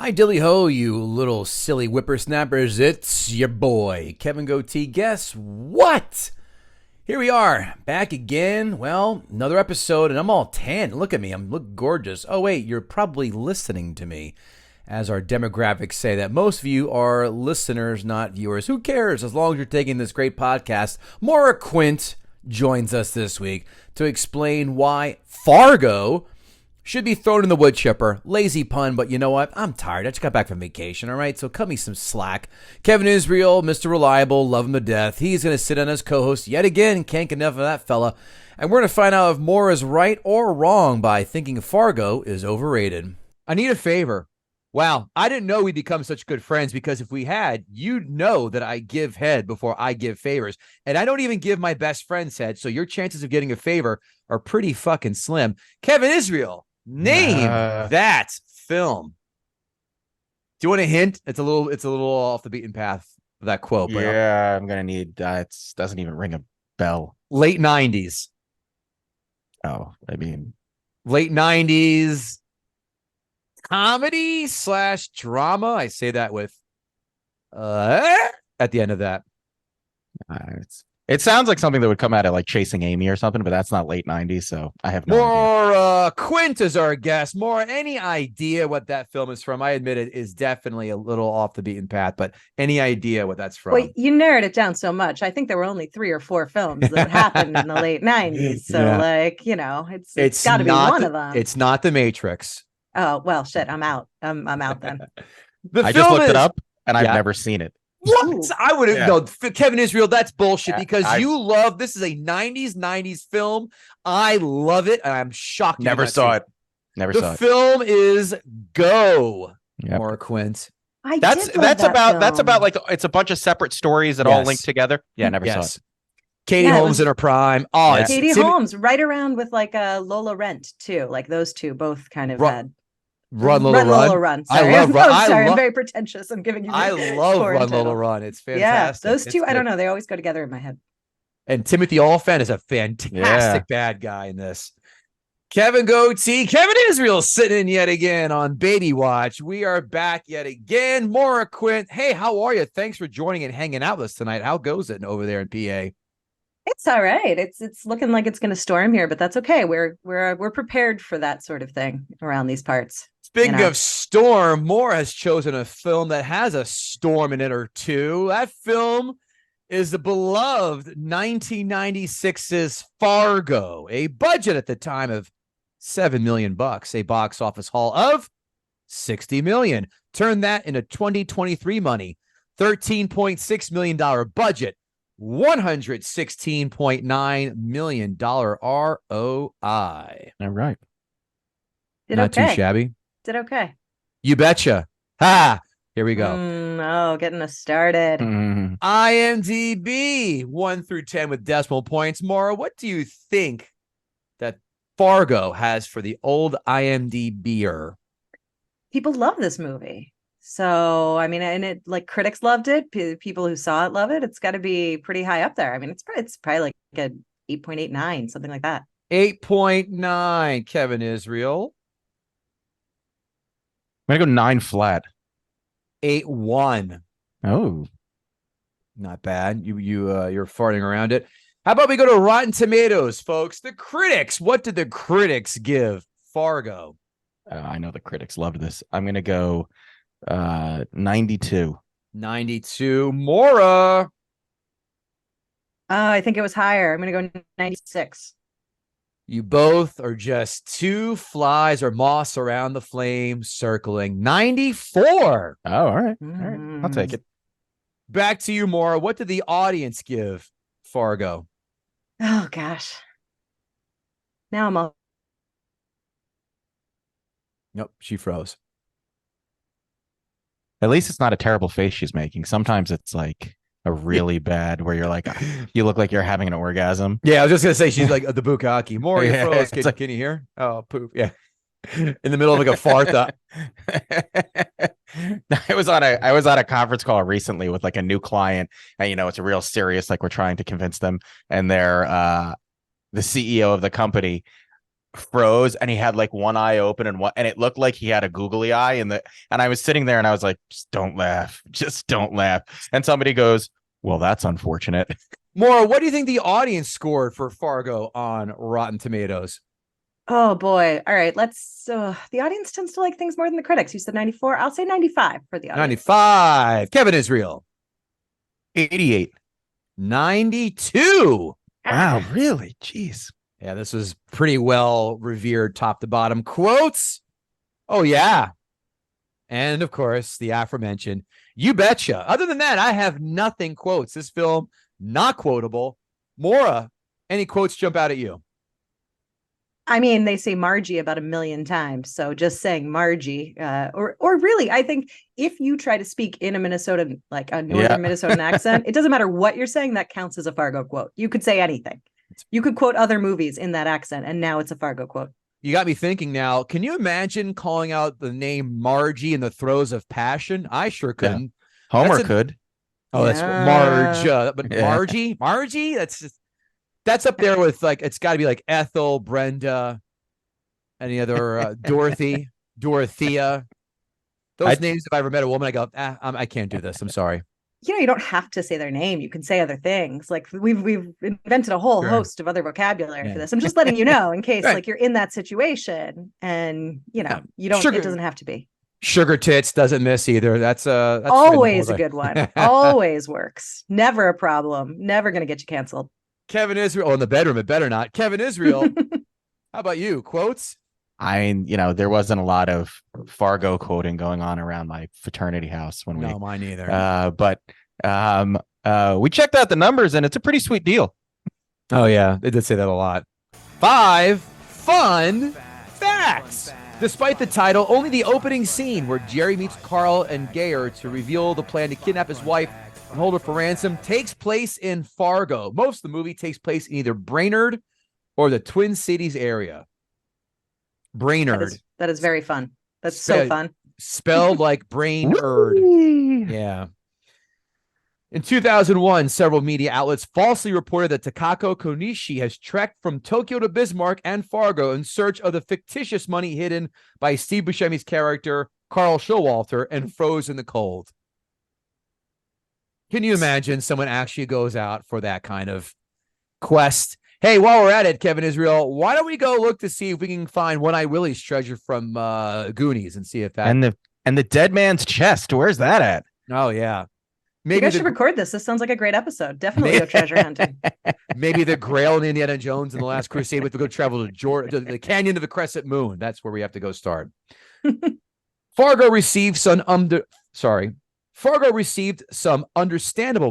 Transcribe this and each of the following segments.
Hi, dilly ho, you little silly whippersnappers. It's your boy, Kevin Gootee. Guess what? Here we are, back again. Well, another episode, and I'm all tan. Look at me, look gorgeous. Oh, wait, you're probably listening to me. As our demographics say, that most of you are listeners, not viewers. Who cares? As long as you're taking this great podcast. Maura Quint joins us this week to explain why Fargo should be thrown in the wood chipper. Lazy pun, but you know what? I'm tired. I just got back from vacation, all right? So cut me some slack. Kevin Israel, Mr. Reliable, love him to death. He's going to sit on as co-host yet again. Can't get enough of that fella. And we're going to find out if Maura is right or wrong by thinking Fargo is overrated. I need a favor. Wow, I didn't know we'd become such good friends, because if we had, you'd know that I give head before I give favors. And I don't even give my best friends head, so your chances of getting a favor are pretty fucking slim. Kevin Israel, name that film. Do you want a hint? It's a little off the beaten path of that quote. But yeah, I'm gonna need that. Doesn't even ring a bell. Late 90s. Oh, I mean, late 90s comedy / drama. I say that with at the end of that. it sounds like something that would come out of like Chasing Amy or something, but that's not late 90s, so I have no idea. Maura Quint is our guest. Maura, any idea what that film is from? I admit it is definitely a little off the beaten path, but any idea what that's from? Well, you narrowed it down so much. I think there were only 3 or 4 films that happened in the late 90s. So, it's got to be one of them. It's not The Matrix. Oh, well, shit. I'm out. I'm out then. I just looked it up, and I've never seen it. What? Ooh. I would have no Kevin Israel. That's bullshit, because you love this is a 90s film. I love it, and I'm shocked. Never saw it. Never saw it. The film is Go. Yep. Maura Quint. That's about like it's a bunch of separate stories that all link together. Yeah, never saw it. Katie Holmes in her prime. Oh, it's Katie Holmes right around with like Lola Rent too. Like those two both kind of had. Run Lola Run. Sorry. I love Run. I'm very pretentious. I'm giving you. I love Run Lola Run. It's fantastic. Yeah, those two. I don't know. They always go together in my head. And Timothy Olyphant is a fantastic bad guy in this. Kevin Gootee, Kevin Israel sitting in yet again on Baby Watch. We are back yet again. Maura Quint. Hey, how are you? Thanks for joining and hanging out with us tonight. How goes it over there in PA? It's all right. It's looking like it's going to storm here, but that's okay. We're prepared for that sort of thing around these parts. Speaking of storm, Maura has chosen a film that has a storm in it or two. That film is the beloved 1996's Fargo, a budget at the time of $7 million, a box office haul of $60 million. Turn that into 2023 money, $13.6 million budget. $116.9 million ROI. All right. Not too shabby. Did okay. You betcha. Ha! Here we go. Getting us started. IMDb 1 through 10 with decimal points. Maura, what do you think that Fargo has for the old IMDb-er? People love this movie. So, I mean, and it like critics loved it. People who saw it love it. It's got to be pretty high up there. I mean, it's probably like a 8.89, something like that. 8.9. Kevin Israel. I'm gonna go 9 flat. 8.1. Oh, not bad. You're farting around it. How about we go to Rotten Tomatoes, folks? The critics. What did the critics give Fargo? I know the critics loved this. I'm gonna go 92. 92. Maura. I think it was higher. I'm gonna go 96. You both are just 2 flies or moths around the flame circling. 94. Oh, all right. All right. I'll take it. Back to you, Maura. What did the audience give Fargo? Oh gosh. Now I'm all. Nope, she froze. At least it's not a terrible face she's making. Sometimes it's like a really bad where you're like, you look like you're having an orgasm. Yeah, I was just gonna say she's like the bukkake. Maura, you froze. Like, can you hear? Oh, poop. Yeah. In the middle of like a fart. I was on a conference call recently with like a new client, and it's a real serious, like we're trying to convince them, and they're the CEO of the company froze and he had like one eye open and it looked like he had a googly eye and I was sitting there and I was like, just don't laugh. And somebody goes, well, that's unfortunate. Maura, what do you think the audience scored for Fargo on Rotten Tomatoes? Oh boy. All right. The audience tends to like things more than the critics. You said 94. I'll say 95 for the audience. 95. Kevin Israel. 88. 92. Wow, really? Jeez. Yeah, this was pretty well revered top to bottom. Quotes? Oh, yeah. And, of course, the aforementioned, you betcha. Other than that, I have nothing quotes. This film, not quotable. Maura, any quotes jump out at you? I mean, they say Margie about 1 million times. So just saying Margie, or really, I think if you try to speak in a Minnesotan, like a northern Minnesotan accent, it doesn't matter what you're saying, that counts as a Fargo quote. You could say anything. You could quote other movies in that accent, and now it's a Fargo quote. You got me thinking now. Can you imagine calling out the name Margie in the throes of passion? I sure couldn't. Yeah. Homer could. Oh, that's Marge. But Margie, that's up there with like, it's got to be like Ethel, Brenda, any other Dorothea. Those names, if I ever met a woman, I go, I can't do this. I'm sorry. You don't have to say their name. You can say other things. Like we've invented a whole host of other vocabulary for this. I'm just letting you know in case like you're in that situation and you don't, it doesn't have to be. Sugar tits doesn't miss either. That's always a good one. Always works. Never a problem. Never going to get you canceled. Kevin Israel in the bedroom. It better not. Kevin Israel. How about you? Quotes? There wasn't a lot of Fargo quoting going on around my fraternity house when No, mine either. But we checked out the numbers and it's a pretty sweet deal. Oh yeah, they did say that a lot. 5 fun facts. Despite the title, only the opening scene where Jerry meets Carl and Geyer to reveal the plan to kidnap his wife and hold her for ransom takes place in Fargo. Most of the movie takes place in either Brainerd or the Twin Cities area. Brainerd. That is very fun. That's so fun. Spelled like Brainerd. Yeah. In 2001, several media outlets falsely reported that Takako Konishi has trekked from Tokyo to Bismarck and Fargo in search of the fictitious money hidden by Steve Buscemi's character, Carl Showalter, and froze in the cold. Can you imagine someone actually goes out for that kind of quest? Hey, while we're at it, Kevin Israel, why don't we go look to see if we can find One-Eye Willie's treasure from Goonies and see if that... And the dead man's chest, where's that at? Oh, yeah. Maybe you guys should record this. This sounds like a great episode. Definitely go treasure hunting. Maybe the Grail and Indiana Jones and the Last Crusade. We have to go travel to the Canyon of the Crescent Moon. That's where we have to go start. Fargo received some understandable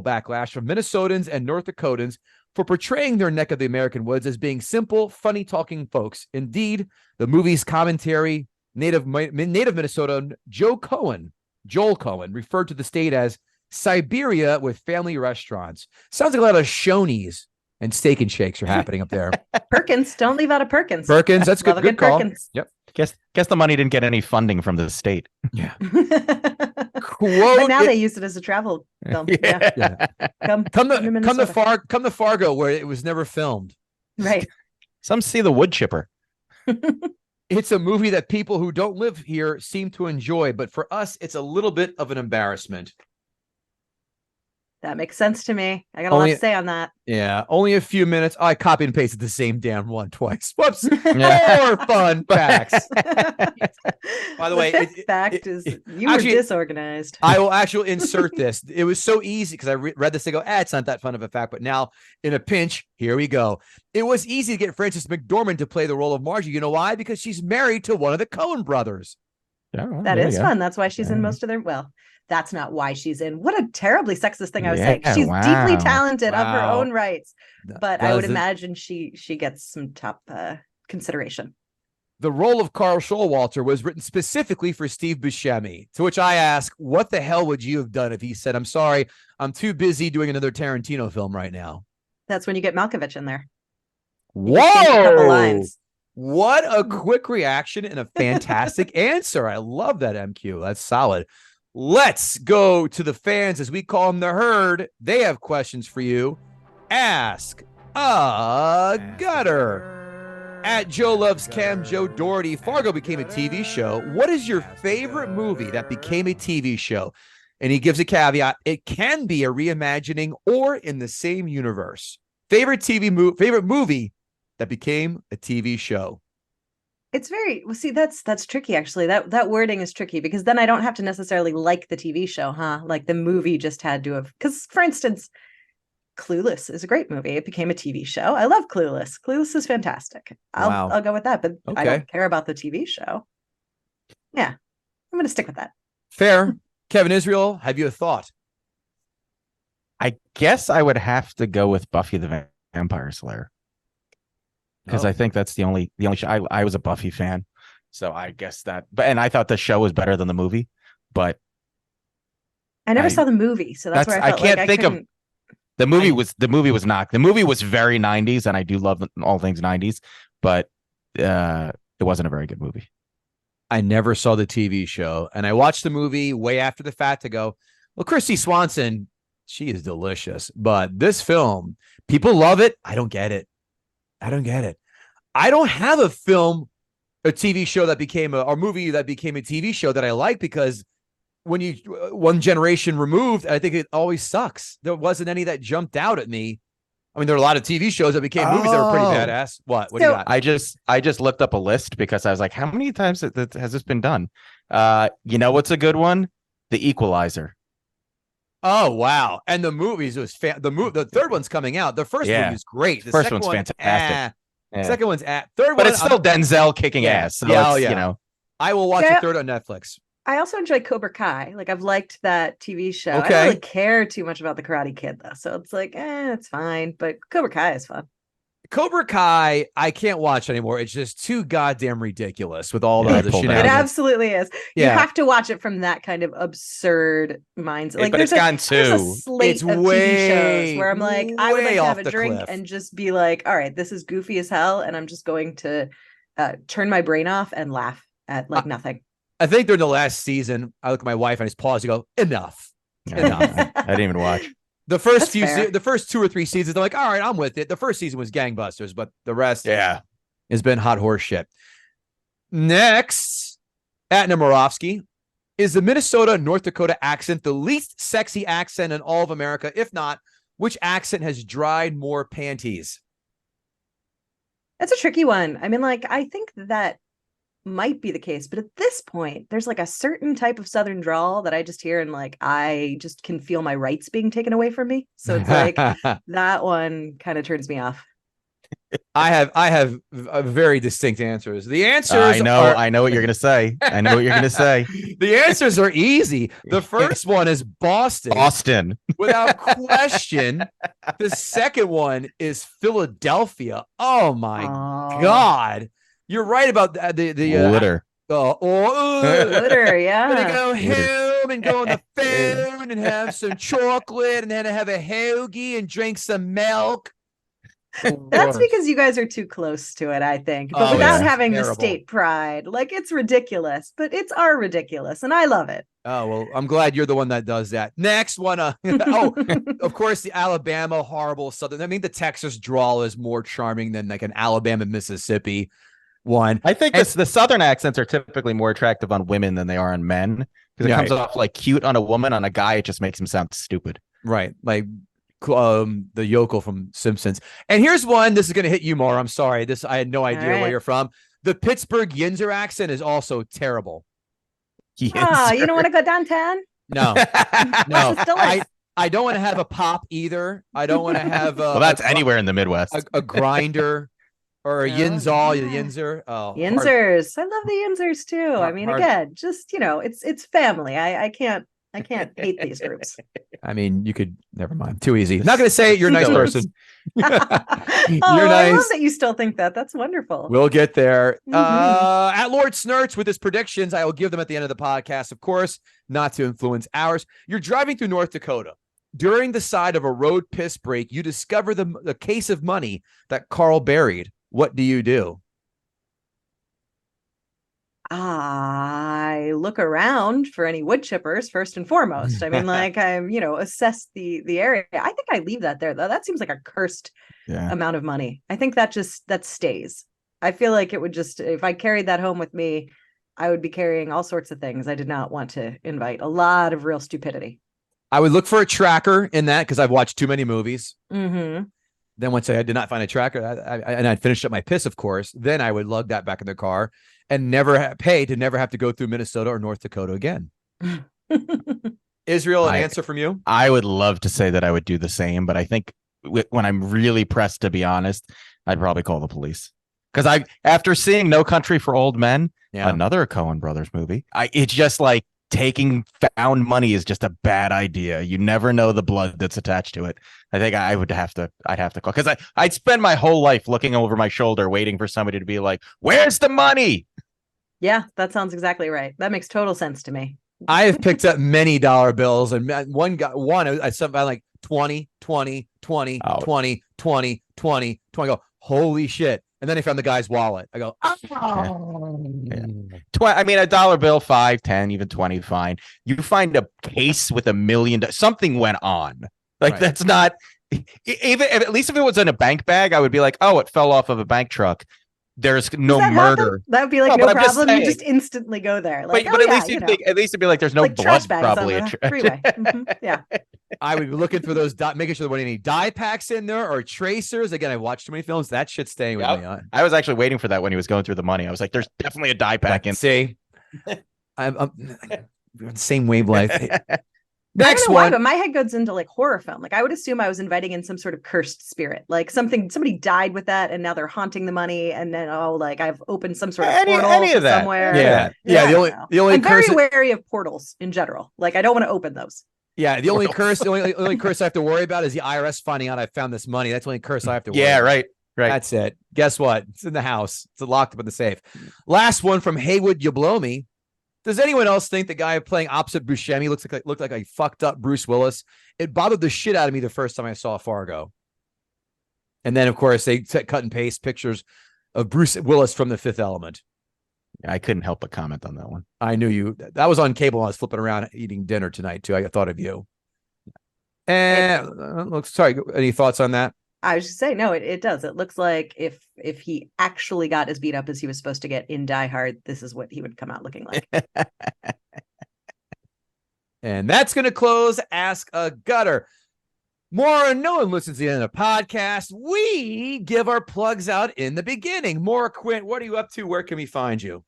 backlash from Minnesotans and North Dakotans for portraying their neck of the American woods as being simple, funny-talking folks. Indeed, the movie's commentary, native Minnesotan Joel Coen, referred to the state as Siberia with family restaurants. Sounds like a lot of Shoney's and Steak and Shakes are happening up there. Perkins, don't leave out of Perkins. Perkins, that's good. Good call. Perkins. Yep. Guess the money didn't get any funding from the state. Yeah. But now they use it as a travel film. Yeah. Come to Fargo, where it was never filmed. Right. Some see the wood chipper. It's a movie that people who don't live here seem to enjoy, but for us, it's a little bit of an embarrassment. That makes sense to me. I got a lot to say on that. Yeah, only a few minutes. I copied and pasted the same damn one twice. Whoops. More fun facts. By the way, were disorganized. I will actually insert this. It was so easy because I read this and go, it's not that fun of a fact. But now, in a pinch, here we go. It was easy to get Frances McDormand to play the role of Margie. You know why? Because she's married to one of the Coen brothers. Yeah, well, that is fun. That's why she's in most of their... Well, that's not why she's in. What a terribly sexist thing I was saying. She's deeply talented of her own rights, but I would imagine she gets some top consideration. The role of Carl Showalter was written specifically for Steve Buscemi, to which I ask, what the hell would you have done if he said, I'm sorry, I'm too busy doing another Tarantino film right now? That's when you get Malkovich in there. Whoa! What a quick reaction and a fantastic answer. I love that, MQ. That's solid. Let's go to the fans, as we call them, the herd. They have questions for you. Ask a Gutter. At Joe Loves Cam, Joe Doherty, Fargo became a TV show. What is your favorite movie that became a TV show? And he gives a caveat. It can be a reimagining or in the same universe. Favorite movie that became a TV show. It's very well. See, that's tricky. Actually, that wording is tricky because then I don't have to necessarily like the TV show, huh? Like the movie just had to have. Because, for instance, Clueless is a great movie. It became a TV show. I love Clueless. Clueless is fantastic. I'll go with that. But I don't care about the TV show. Yeah, I'm going to stick with that. Fair. Kevin Israel, have you a thought? I guess I would have to go with Buffy the Vampire Slayer. Because I think that's the only show. I was a Buffy fan, so I guess that. And I thought the show was better than the movie, but I never saw the movie, so that's where I felt can't like think of the movie. The movie was very 90s, and I do love all things 90s, but it wasn't a very good movie. I never saw the TV show, and I watched the movie way after the fact to go, well, Christy Swanson, she is delicious, but this film, people love it. I don't get it. I don't have a TV show that became or movie that became a TV show that I like, because when you one generation removed, I think it always sucks. There wasn't any that jumped out at me. I mean, there are a lot of TV shows that became movies that were pretty badass. What do you got? I just looked up a list because I was like, how many times has this been done? You know what's a good one? The Equalizer. Oh wow! And the movies was the third one's coming out. The first movie is great. The first one's fantastic. Second one's third, but it's still Denzel kicking ass. So you know, I will watch the third on Netflix. I also enjoy Cobra Kai. Like, I've liked that TV show. Okay. I don't really care too much about the Karate Kid though, so it's like, it's fine. But Cobra Kai is fun. Cobra Kai, I can't watch anymore. It's just too goddamn ridiculous with all the shenanigans. It absolutely is. Yeah. You have to watch it from that kind of absurd mindset. Like, but it's gotten there's a slate of TV shows where I'm like, I would like to have a drink cliff. and just be like, all right, this is goofy as hell, and I'm just going to turn my brain off and laugh at like nothing. I think during the last season, I look at my wife and I just pause and go, enough. I didn't even watch. The first the first 2 or 3 seasons, I'm like, all right, I'm with it. The first season was gangbusters, but the rest has been hot horse shit. Next, at Nemirovsky, is the Minnesota North Dakota accent the least sexy accent in all of America? If not, which accent has dried more panties? That's a tricky one. I mean, like, I think that might be the case, but at this point there's like a certain type of Southern drawl that I just hear and like I just can feel my rights being taken away from me, so it's like that one kind of turns me off. I have very distinct answers. The answers I know what you're gonna say. I know what you're gonna say. The answers are easy. The first one is Boston without question. The second one is Philadelphia. Oh my god. You're right about the litter. Litter, yeah. Gonna go home and go on the phone and have some chocolate and then have a hoagie and drink some milk. That's because you guys are too close to it, I think. But without having the state pride, like, it's ridiculous, but it's our ridiculous, and I love it. Oh, well, I'm glad you're the one that does that. Next one. Of course, the Alabama horrible Southern. I mean, the Texas drawl is more charming than like an Alabama, Mississippi one. I think the Southern accents are typically more attractive on women than they are on men, because it comes off like cute on a woman. On a guy, it just makes him sound stupid. Right. Like the yokel from Simpsons. And here's one. This is going to hit you more. I'm sorry. I had no idea where you're from. The Pittsburgh Yinzer accent is also terrible. You don't want to go downtown? No. No. I don't want to have a pop either. I don't want to have well, that's anywhere in the Midwest. A grinder. Or a Yinzer. Oh, Yinzers. I love the Yinzers too. I mean, again, just, it's family. I can't hate these groups. I mean, you could, never mind. Too easy. Not going to say it. You're a nice person. You're nice. I love that you still think that. That's wonderful. We'll get there. At Lord Snurts with his predictions, I will give them at the end of the podcast, of course, not to influence ours. You're driving through North Dakota. During the side of a road piss break, you discover the case of money that Carl buried. What do you do? I look around for any wood chippers first and foremost. I mean, like, assess the area. I think I leave that there though. That seems like a cursed amount of money. I think that stays. I feel like it would just, if I carried that home with me, I would be carrying all sorts of things I did not want to invite. A lot of real stupidity. I would look for a tracker in that because I've watched too many movies. Mm-hmm. Then once I did not find a tracker, and I'd finished up my piss, of course, then I would lug that back in the car and never pay to never have to go through Minnesota or North Dakota again. Israel, an answer from you? I would love to say that I would do the same, but I think when I'm really pressed, to be honest, I'd probably call the police. Because after seeing No Country for Old Men, another Coen Brothers movie, it's just like taking found money is just a bad idea. You never know the blood that's attached to it. I think I'd have to call, because I'd spend my whole life looking over my shoulder waiting for somebody to be like, where's the money? Yeah, that sounds exactly right. That makes total sense to me. I have picked up many dollar bills, and I something like 20, 20, 20, Oh. 20, 20, 20, 20. I go, holy shit. And then I found the guy's wallet. I go, oh. Yeah. I mean, a dollar bill, 5, 10, even 20, fine. You find a case with $1 million, something went on. Like, Right. That's not, even at least if it was in a bank bag, I would be like, oh, it fell off of a bank truck. There's no Does that murder. happen? That would be like, No, no but I'm just problem. You saying. just instantly go there. Like, But at yeah, least at least it'd be like there's no like blood trash bags probably. on the freeway. Mhm. Yeah. I would be looking for those, making sure there weren't any dye packs in there or tracers. Again, I watched too many films. That shit's staying with me. I was actually waiting for that when he was going through the money. I was like, there's definitely a dye pack in. See, I'm on the same wavelength. I Next don't know why, one. but my head goes into like horror film. Like I would assume I was inviting in some sort of cursed spirit, like somebody died with that, and now they're haunting the money, and then like I've opened some sort of portal any of that. somewhere. Yeah. I don't know. The only I'm curse. very wary of portals in general. Like I don't want to open those. Yeah, the only curse I have to worry about is the IRS finding out I found this money. That's the only curse I have to worry about. Right. That's it. Guess what? It's in the house. It's locked up in the safe. Last one from Haywood Yablomi. Does anyone else think the guy playing opposite Buscemi looked like a fucked up Bruce Willis? It bothered the shit out of me the first time I saw Fargo. And then, of course, they cut and paste pictures of Bruce Willis from The Fifth Element. I couldn't help but comment on that one. I knew you. That was on cable when I was flipping around eating dinner tonight, too. I thought of you. And sorry, any thoughts on that? I was just saying, no, it does. It looks like if he actually got as beat up as he was supposed to get in Die Hard, this is what he would come out looking like. And that's going to close Ask a Gutter. Maura, no one listens to the end of the podcast. We give our plugs out in the beginning. Maura Quint, what are you up to? Where can we find you?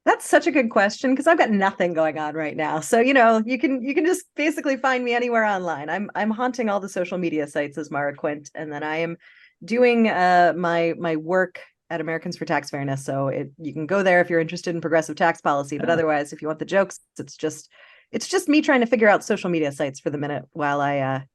That's such a good question because I've got nothing going on right now. So, you can just basically find me anywhere online. I'm haunting all the social media sites as Maura Quint, and then I am doing my work at Americans for Tax Fairness. So you can go there if you're interested in progressive tax policy, but otherwise, if you want the jokes, it's just me trying to figure out social media sites for the minute while I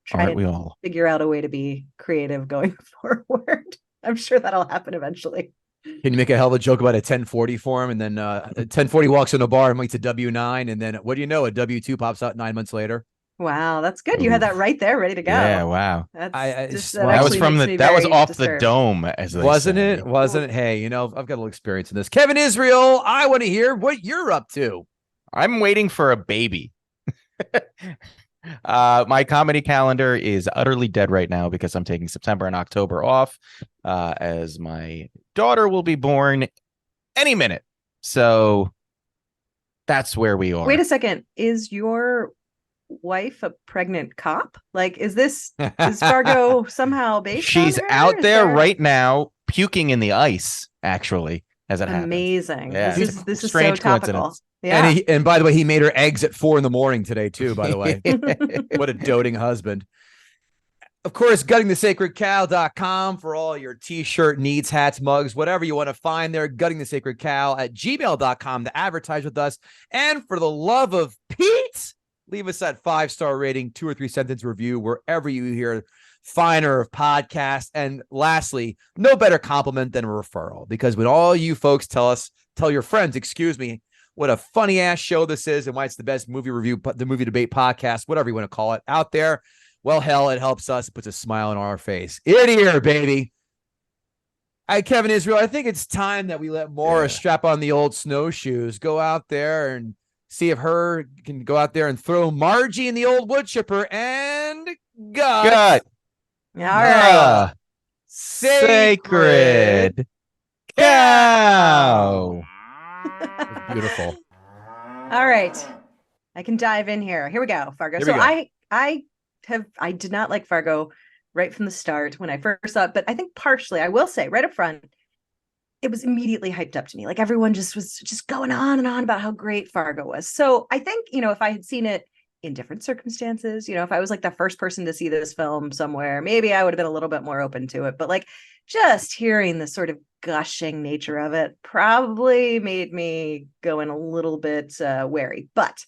try to figure out a way to be creative going forward. I'm sure that'll happen eventually. Can you make a hell of a joke about a 1040 form, and then a 1040 walks in a bar and meets a W9, and then what do you know? A W2 pops out 9 months later. Wow, that's good. You had that right there, ready to go. Yeah, wow. That was from that was off the dome, as they wasn't say. it? Wasn't it? Hey, I've got a little experience in this. Kevin Israel, I want to hear what you're up to. I'm waiting for a baby. My comedy calendar is utterly dead right now because I'm taking September and October off, as my daughter will be born any minute. So that's where we are. Wait a second. Is your wife a pregnant cop? Like, is Fargo somehow based She's on her? out there right now puking in the ice, actually, as it happens. Amazing. Yeah, This is so strange topical. coincidence. Yeah. And by the way, he made her eggs at 4 a.m. today, too, by the way. What a doting husband. Of course, guttingthesacredcow.com for all your t-shirt needs, hats, mugs, whatever you want to find there. Guttingthesacredcow at gmail.com to advertise with us. And for the love of Pete, leave us that 5-star rating, 2 or 3 sentence review wherever you hear finer of podcasts. And lastly, no better compliment than a referral, because when all you folks tell your friends, what a funny ass show this is and why it's the best movie review, the movie debate podcast, whatever you want to call it out there. Well, hell, it helps us. It puts a smile on our face. Ear to ear, baby. Kevin Israel, I think it's time that we let Maura strap on the old snowshoes, go out there and see if her can go out there and throw Margie in the old wood chipper and gut. All right. Sacred Cow. Beautiful. All right. I can dive in here. Here we go, Fargo. Here we So go. I did not like Fargo right from the start when I first saw it, but I think partially, I will say right up front, it was immediately hyped up to me. Like everyone just was just going on and on about how great Fargo was. So I think, if I had seen it in different circumstances, if I was like the first person to see this film somewhere, maybe I would have been a little bit more open to it. But like just hearing the sort of gushing nature of it probably made me go in a little bit wary. But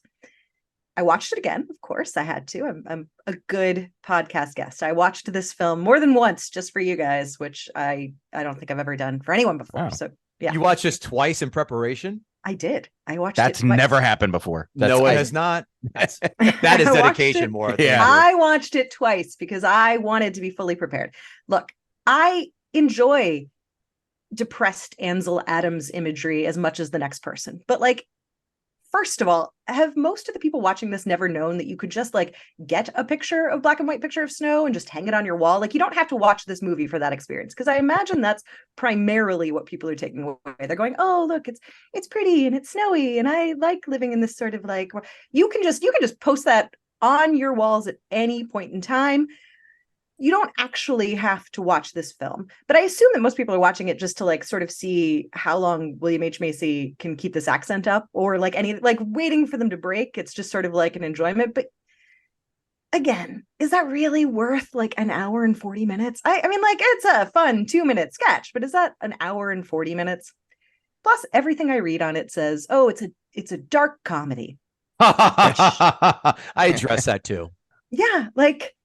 I watched it again. Of course, I had to. I'm a good podcast guest. I watched this film more than once just for you guys, which I don't think I've ever done for anyone before. Wow. So yeah, You watched this twice in preparation? I did. I watched That's it twice. never happened before. No, it has not. That is I watched dedication, it- Maura. Yeah. I watched it twice because I wanted to be fully prepared. Look, I enjoy depressed Ansel Adams imagery as much as the next person, but like, first of all, have most of the people watching this never known that you could just like get a picture of black and white picture of snow and just hang it on your wall? Like you don't have to watch this movie for that experience, because I imagine that's primarily what people are taking away. They're going, oh, look, it's pretty and it's snowy and I like living in this sort of like, you can just post that on your walls at any point in time. You don't actually have to watch this film, but I assume that most people are watching it just to like sort of see how long William H. Macy can keep this accent up, or like waiting for them to break. It's just sort of like an enjoyment. But again, is that really worth like an hour and 40 minutes? I mean, like it's a fun 2-minute sketch, but is that an hour and 40 minutes? Plus everything I read on it says, oh, it's a dark comedy. I address that too. Yeah, like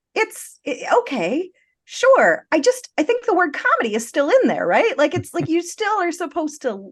okay, sure. I think the word comedy is still in there, right? Like it's like you still are supposed to.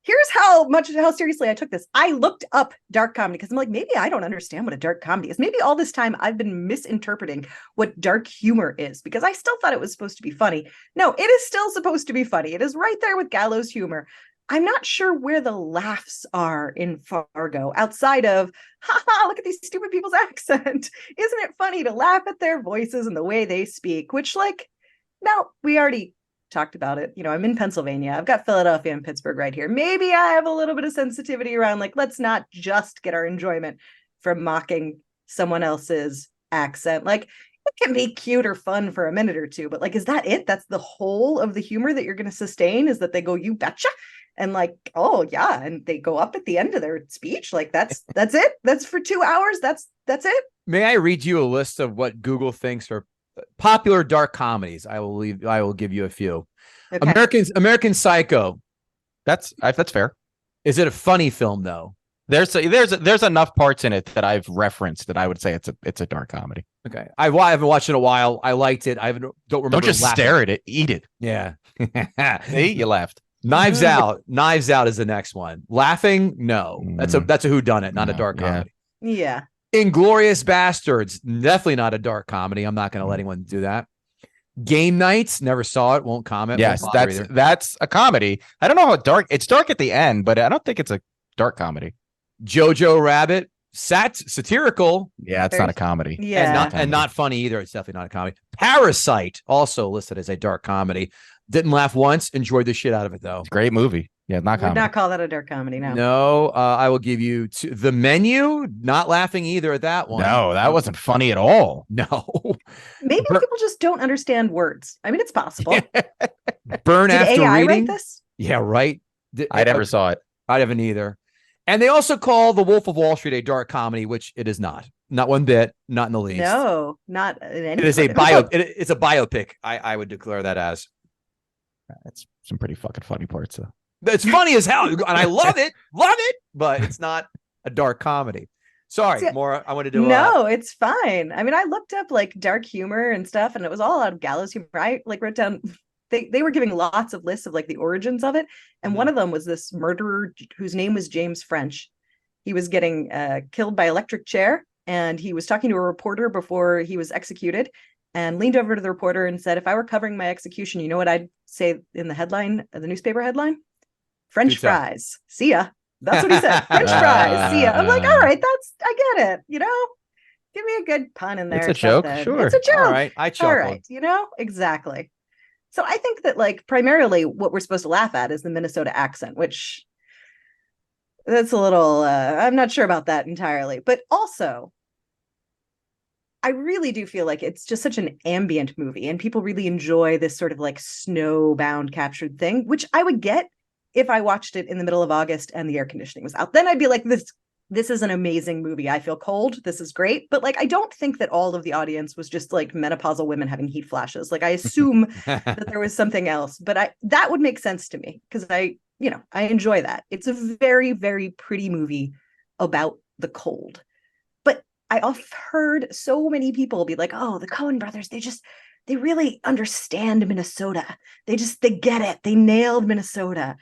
Here's how seriously I took this. I looked up dark comedy because I'm like, maybe I don't understand what a dark comedy is. Maybe all this time I've been misinterpreting what dark humor is, because I still thought it was supposed to be funny. No, it is still supposed to be funny. It is right there with gallows humor. I'm not sure where the laughs are in Fargo outside of, haha, look at these stupid people's accent. Isn't it funny to laugh at their voices and the way they speak? Which, like, now we already talked about it. I'm in Pennsylvania. I've got Philadelphia and Pittsburgh right here. Maybe I have a little bit of sensitivity around, like, let's not just get our enjoyment from mocking someone else's accent. Like, it can be cute or fun for a minute or two, but like, is that it? That's the whole of the humor that you're going to sustain, is that they go, you betcha? And like, oh yeah, and they go up at the end of their speech. Like that's it. That's for 2 hours. That's it. May I read you a list of what Google thinks are popular dark comedies? I will give you a few. Okay. American Psycho. That's fair. Is it a funny film though? There's enough parts in it that I've referenced that I would say it's a dark comedy. Okay, I haven't watched it in a while. I liked it. Don't remember. Don't just laughing. stare at it. Eat it. Yeah. See, you laughed. Knives Out. Knives Out is the next one. Laughing? No. That's a whodunit, not a dark comedy. Yeah. Inglorious Bastards. Definitely not a dark comedy. I'm not going to let anyone do that. Game Nights. Never saw it. Won't comment. Yes, that's a comedy. I don't know how dark. It's dark at the end, but I don't think it's a dark comedy. Jojo Rabbit. Satirical. Yeah, it's not a comedy. Yeah. And not funny either. It's definitely not a comedy. Parasite. Also listed as a dark comedy. Didn't laugh once. Enjoyed the shit out of it though. Great movie. Yeah, not comedy. Would not call that a dark comedy. No. No, I will give you The Menu. Not laughing either at that one. No, that wasn't funny at all. No. Maybe people just don't understand words. I mean, it's possible. Burn Did After AI Reading. write this? Yeah, right. I never saw it. I haven't either. And they also call The Wolf of Wall Street a dark comedy, which it is not. Not one bit. Not in the least. No, not in any. It is a bio. It's a biopic. I would declare that as. It's some pretty fucking funny parts though. It's funny as hell, and I love it, but it's not a dark comedy. Sorry, See, Maura, I wanted to. No, it's fine. I mean, I looked up like dark humor and stuff, and it was all out of gallows humor. I like wrote down. They were giving lots of lists of like the origins of it, and one of them was this murderer whose name was James French. He was getting killed by electric chair, and he was talking to a reporter before he was executed, and leaned over to the reporter and said, "If I were covering my execution, you know what I'd say in the headline, the newspaper headline? French fries. See ya." That's what he said. French fries. See ya. I'm like, all right, I get it. Give me a good pun in there. It's a joke. Sure. It's a joke. All right. I chuckled. All right. Exactly. So I think that like primarily what we're supposed to laugh at is the Minnesota accent, which that's a little, I'm not sure about that entirely. But also, I really do feel like it's just such an ambient movie and people really enjoy this sort of like snowbound captured thing, which I would get if I watched it in the middle of August and the air conditioning was out. Then I'd be like, this is an amazing movie. I feel cold. This is great. But like, I don't think that all of the audience was just like menopausal women having heat flashes. Like I assume that there was something else, but that would make sense to me because I enjoy that. It's a very, very pretty movie about the cold. But I've heard so many people be like, oh, the Coen brothers, they really understand Minnesota. They get it. They nailed Minnesota,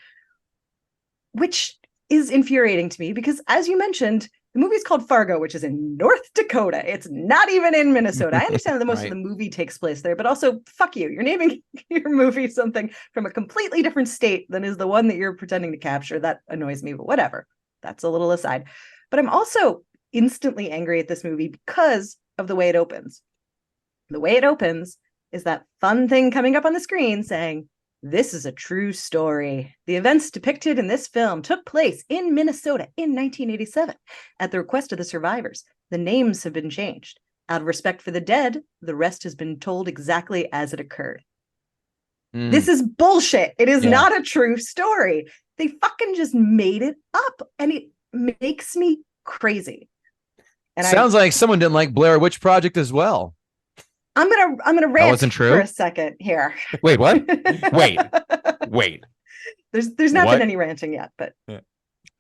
which is infuriating to me because, as you mentioned, the movie is called Fargo, which is in North Dakota. It's not even in Minnesota. I understand that most of the movie takes place there, but also, fuck you. You're naming your movie something from a completely different state than is the one that you're pretending to capture. That annoys me, but whatever. That's a little aside. But I'm also instantly angry at this movie because of the way it opens. The way it opens is that fun thing coming up on the screen saying, "This is a true story. The events depicted in this film took place in Minnesota in 1987 at the request of the survivors. The names have been changed. Out of respect for the dead, the rest has been told exactly as it occurred." This is bullshit. It is not a true story. They fucking just made it up, and it makes me crazy. And sounds like someone didn't like Blair Witch Project as well. I'm gonna rant wasn't true? for a second here. Wait, what? Wait. There's not been any ranting yet, but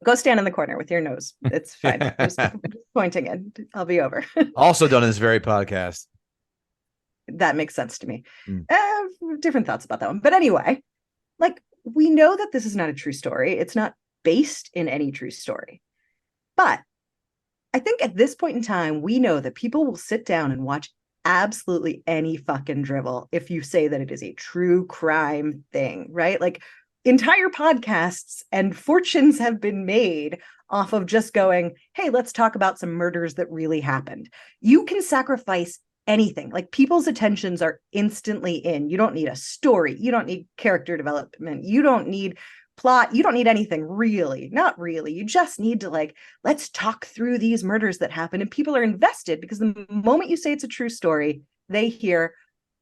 go stand in the corner with your nose. It's fine. Just pointing in. I'll be over. Also done in this very podcast. That makes sense to me. Different thoughts about that one. But anyway, like we know that this is not a true story. It's not based in any true story. But I think at this point in time, we know that people will sit down and watch absolutely any fucking drivel if you say that it is a true crime thing, right? Like entire podcasts and fortunes have been made off of just going, hey, let's talk about some murders that really happened. You can sacrifice anything. Like people's attentions are instantly in. You don't need a story. You don't need character development. You don't need plot. You don't need anything really. Not really. You just need to like, let's talk through these murders that happen. And people are invested because the moment you say it's a true story, they hear,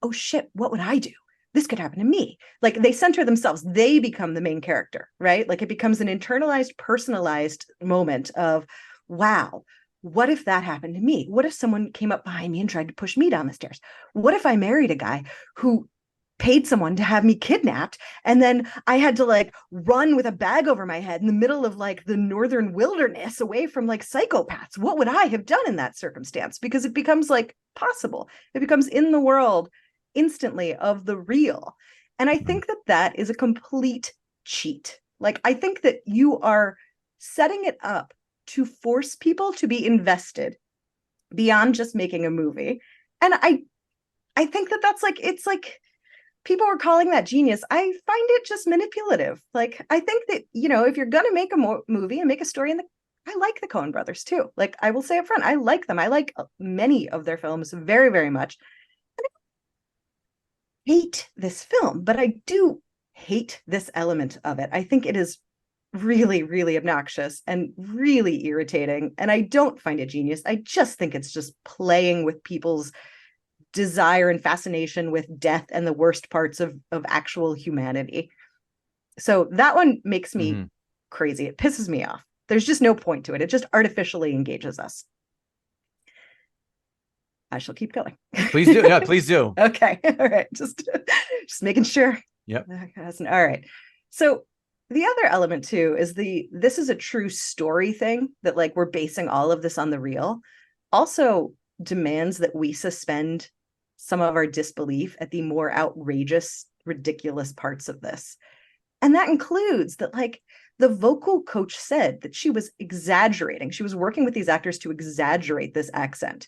oh shit, what would I do? This could happen to me. Like they center themselves. They become the main character, right? Like it becomes an internalized, personalized moment of, wow, what if that happened to me? What if someone came up behind me and tried to push me down the stairs? What if I married a guy who paid someone to have me kidnapped and then I had to like run with a bag over my head in the middle of like the northern wilderness away from like psychopaths? What would I have done in that circumstance? Because it becomes like possible. It becomes in the world instantly of the real. And I think that that is a complete cheat. Like I think that you are setting it up to force people to be invested beyond just making a movie. And I think that that's like, it's like, people were calling that genius. I find it just manipulative. Like, I think that, you know, if you're going to make a movie and make a story, I like the Coen brothers too. Like, I will say up front, I like them. I like many of their films very, very much. And I hate this film, but I do hate this element of it. I think it is really, really obnoxious and really irritating. And I don't find it genius. I just think it's just playing with people's desire and fascination with death and the worst parts of actual humanity. So that one makes me crazy. It pisses me off. There's just no point to it. It just artificially engages us. I shall keep going. Please do. Yeah, please do. Okay. All right. Just making sure. Yep. All right. So the other element too is this is a true story thing that like we're basing all of this on the real. Also demands that we suspend some of our disbelief at the more outrageous, ridiculous parts of this. And that includes that, like, the vocal coach said that she was exaggerating. She was working with these actors to exaggerate this accent.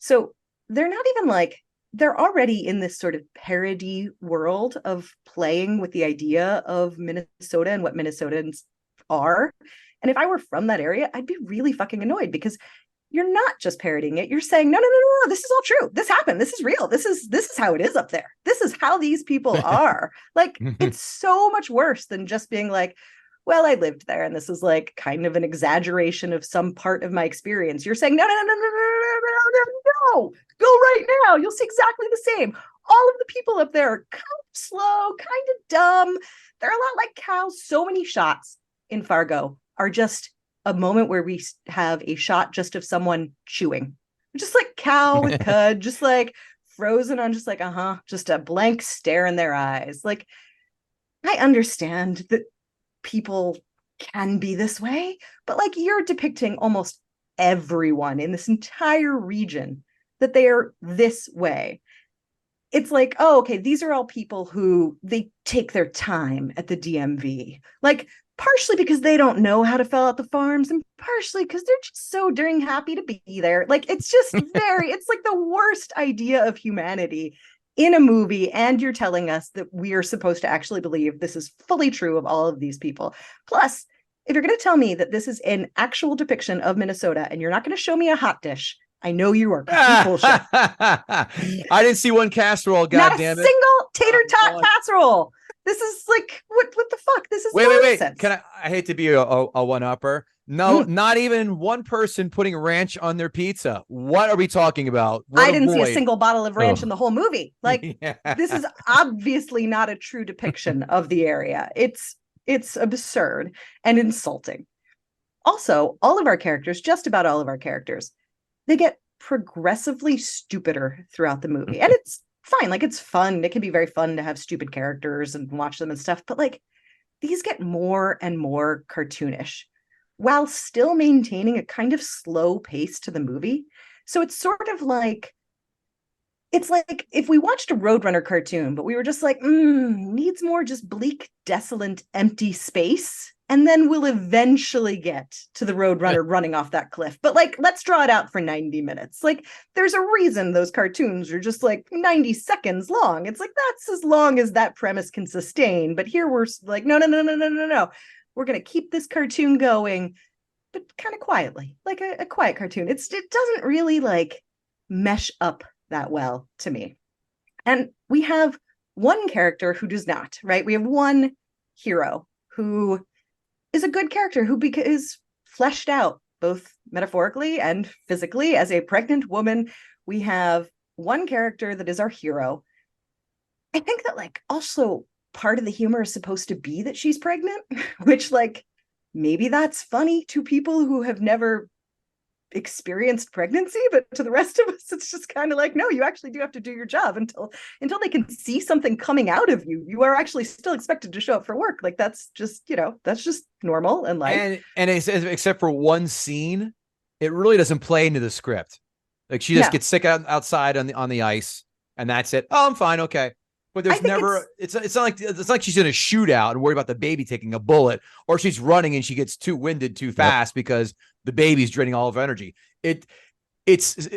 So they're not even like, they're already in this sort of parody world of playing with the idea of Minnesota and what Minnesotans are. And if I were from that area, I'd be really fucking annoyed because you're not just parodying it. You're saying, no, this is all true. This happened. This is real. This is how it is up there. This is how these people are. Like, it's so much worse than just being like, well, I lived there, and this is like kind of an exaggeration of some part of my experience. You're saying, no, go right now. You'll see exactly the same. All of the people up there are kind of slow, kind of dumb. They're a lot like cows. So many shots in Fargo are just a moment where we have a shot just of someone chewing, just like cow with cud, just like frozen on, just like, just a blank stare in their eyes. Like, I understand that people can be this way, but like, you're depicting almost everyone in this entire region that they are this way. It's like, oh, okay, these are all people who they take their time at the DMV. Like, partially because they don't know how to fill out the forms, and partially because they're just so dang happy to be there. Like, it's just it's like the worst idea of humanity in a movie. And you're telling us that we are supposed to actually believe this is fully true of all of these people. Plus, if you're going to tell me that this is an actual depiction of Minnesota and you're not going to show me a hot dish, I know you are bullshit. I didn't see one casserole. God damn it! Not a single tater tot casserole. This is like, what the fuck? This is nonsense. Wait. Can I hate to be a one-upper. No, not even one person putting ranch on their pizza. What are we talking about? I didn't see a single bottle of ranch in the whole movie. Like, this is obviously not a true depiction of the area. It's absurd and insulting. Also, all of our characters, just about all of our characters, they get progressively stupider throughout the movie. And it's fine. Like, it's fun. It can be very fun to have stupid characters and watch them and stuff. But like, these get more and more cartoonish while still maintaining a kind of slow pace to the movie. So it's sort of like, it's like if we watched a Roadrunner cartoon, but we were just like, needs more just bleak, desolate, empty space. And then we'll eventually get to the Roadrunner running off that cliff. But like, let's draw it out for 90 minutes. Like, there's a reason those cartoons are just like 90 seconds long. It's like, that's as long as that premise can sustain. But here we're like, no. We're going to keep this cartoon going, but kind of quietly, like a quiet cartoon. It doesn't really like mesh up that well to me. And we have one character who does not, right? We have one hero who is a good character, who is fleshed out both metaphorically and physically as a pregnant woman. We have one character that is our hero. I think that like also part of the humor is supposed to be that she's pregnant, which like, maybe that's funny to people who have never experienced pregnancy, but to the rest of us, it's just kind of like, no, you actually do have to do your job until they can see something coming out of you. You are actually still expected to show up for work. Like, that's just, that's just normal in life. And except for one scene, it really doesn't play into the script. Like, she just gets sick outside on the ice, and that's it. Oh, I'm fine. Okay. But there's never, it's not like she's in a shootout and worried about the baby taking a bullet, or she's running and she gets too winded too fast because the baby's draining all of her energy.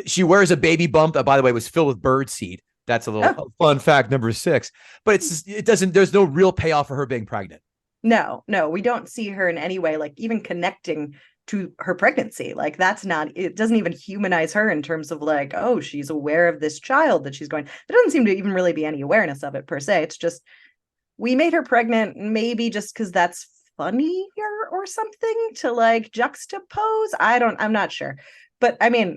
She wears a baby bump that, by the way, was filled with bird seed. That's a little fun fact number 6, but there's no real payoff for her being pregnant. No, we don't see her in any way, like even connecting to her pregnancy. Like, it doesn't even humanize her in terms of like, oh, she's aware of this child that she's going. There doesn't seem to even really be any awareness of it per se. It's just, we made her pregnant, maybe just because that's funnier or something to like juxtapose. I'm not sure. But I mean,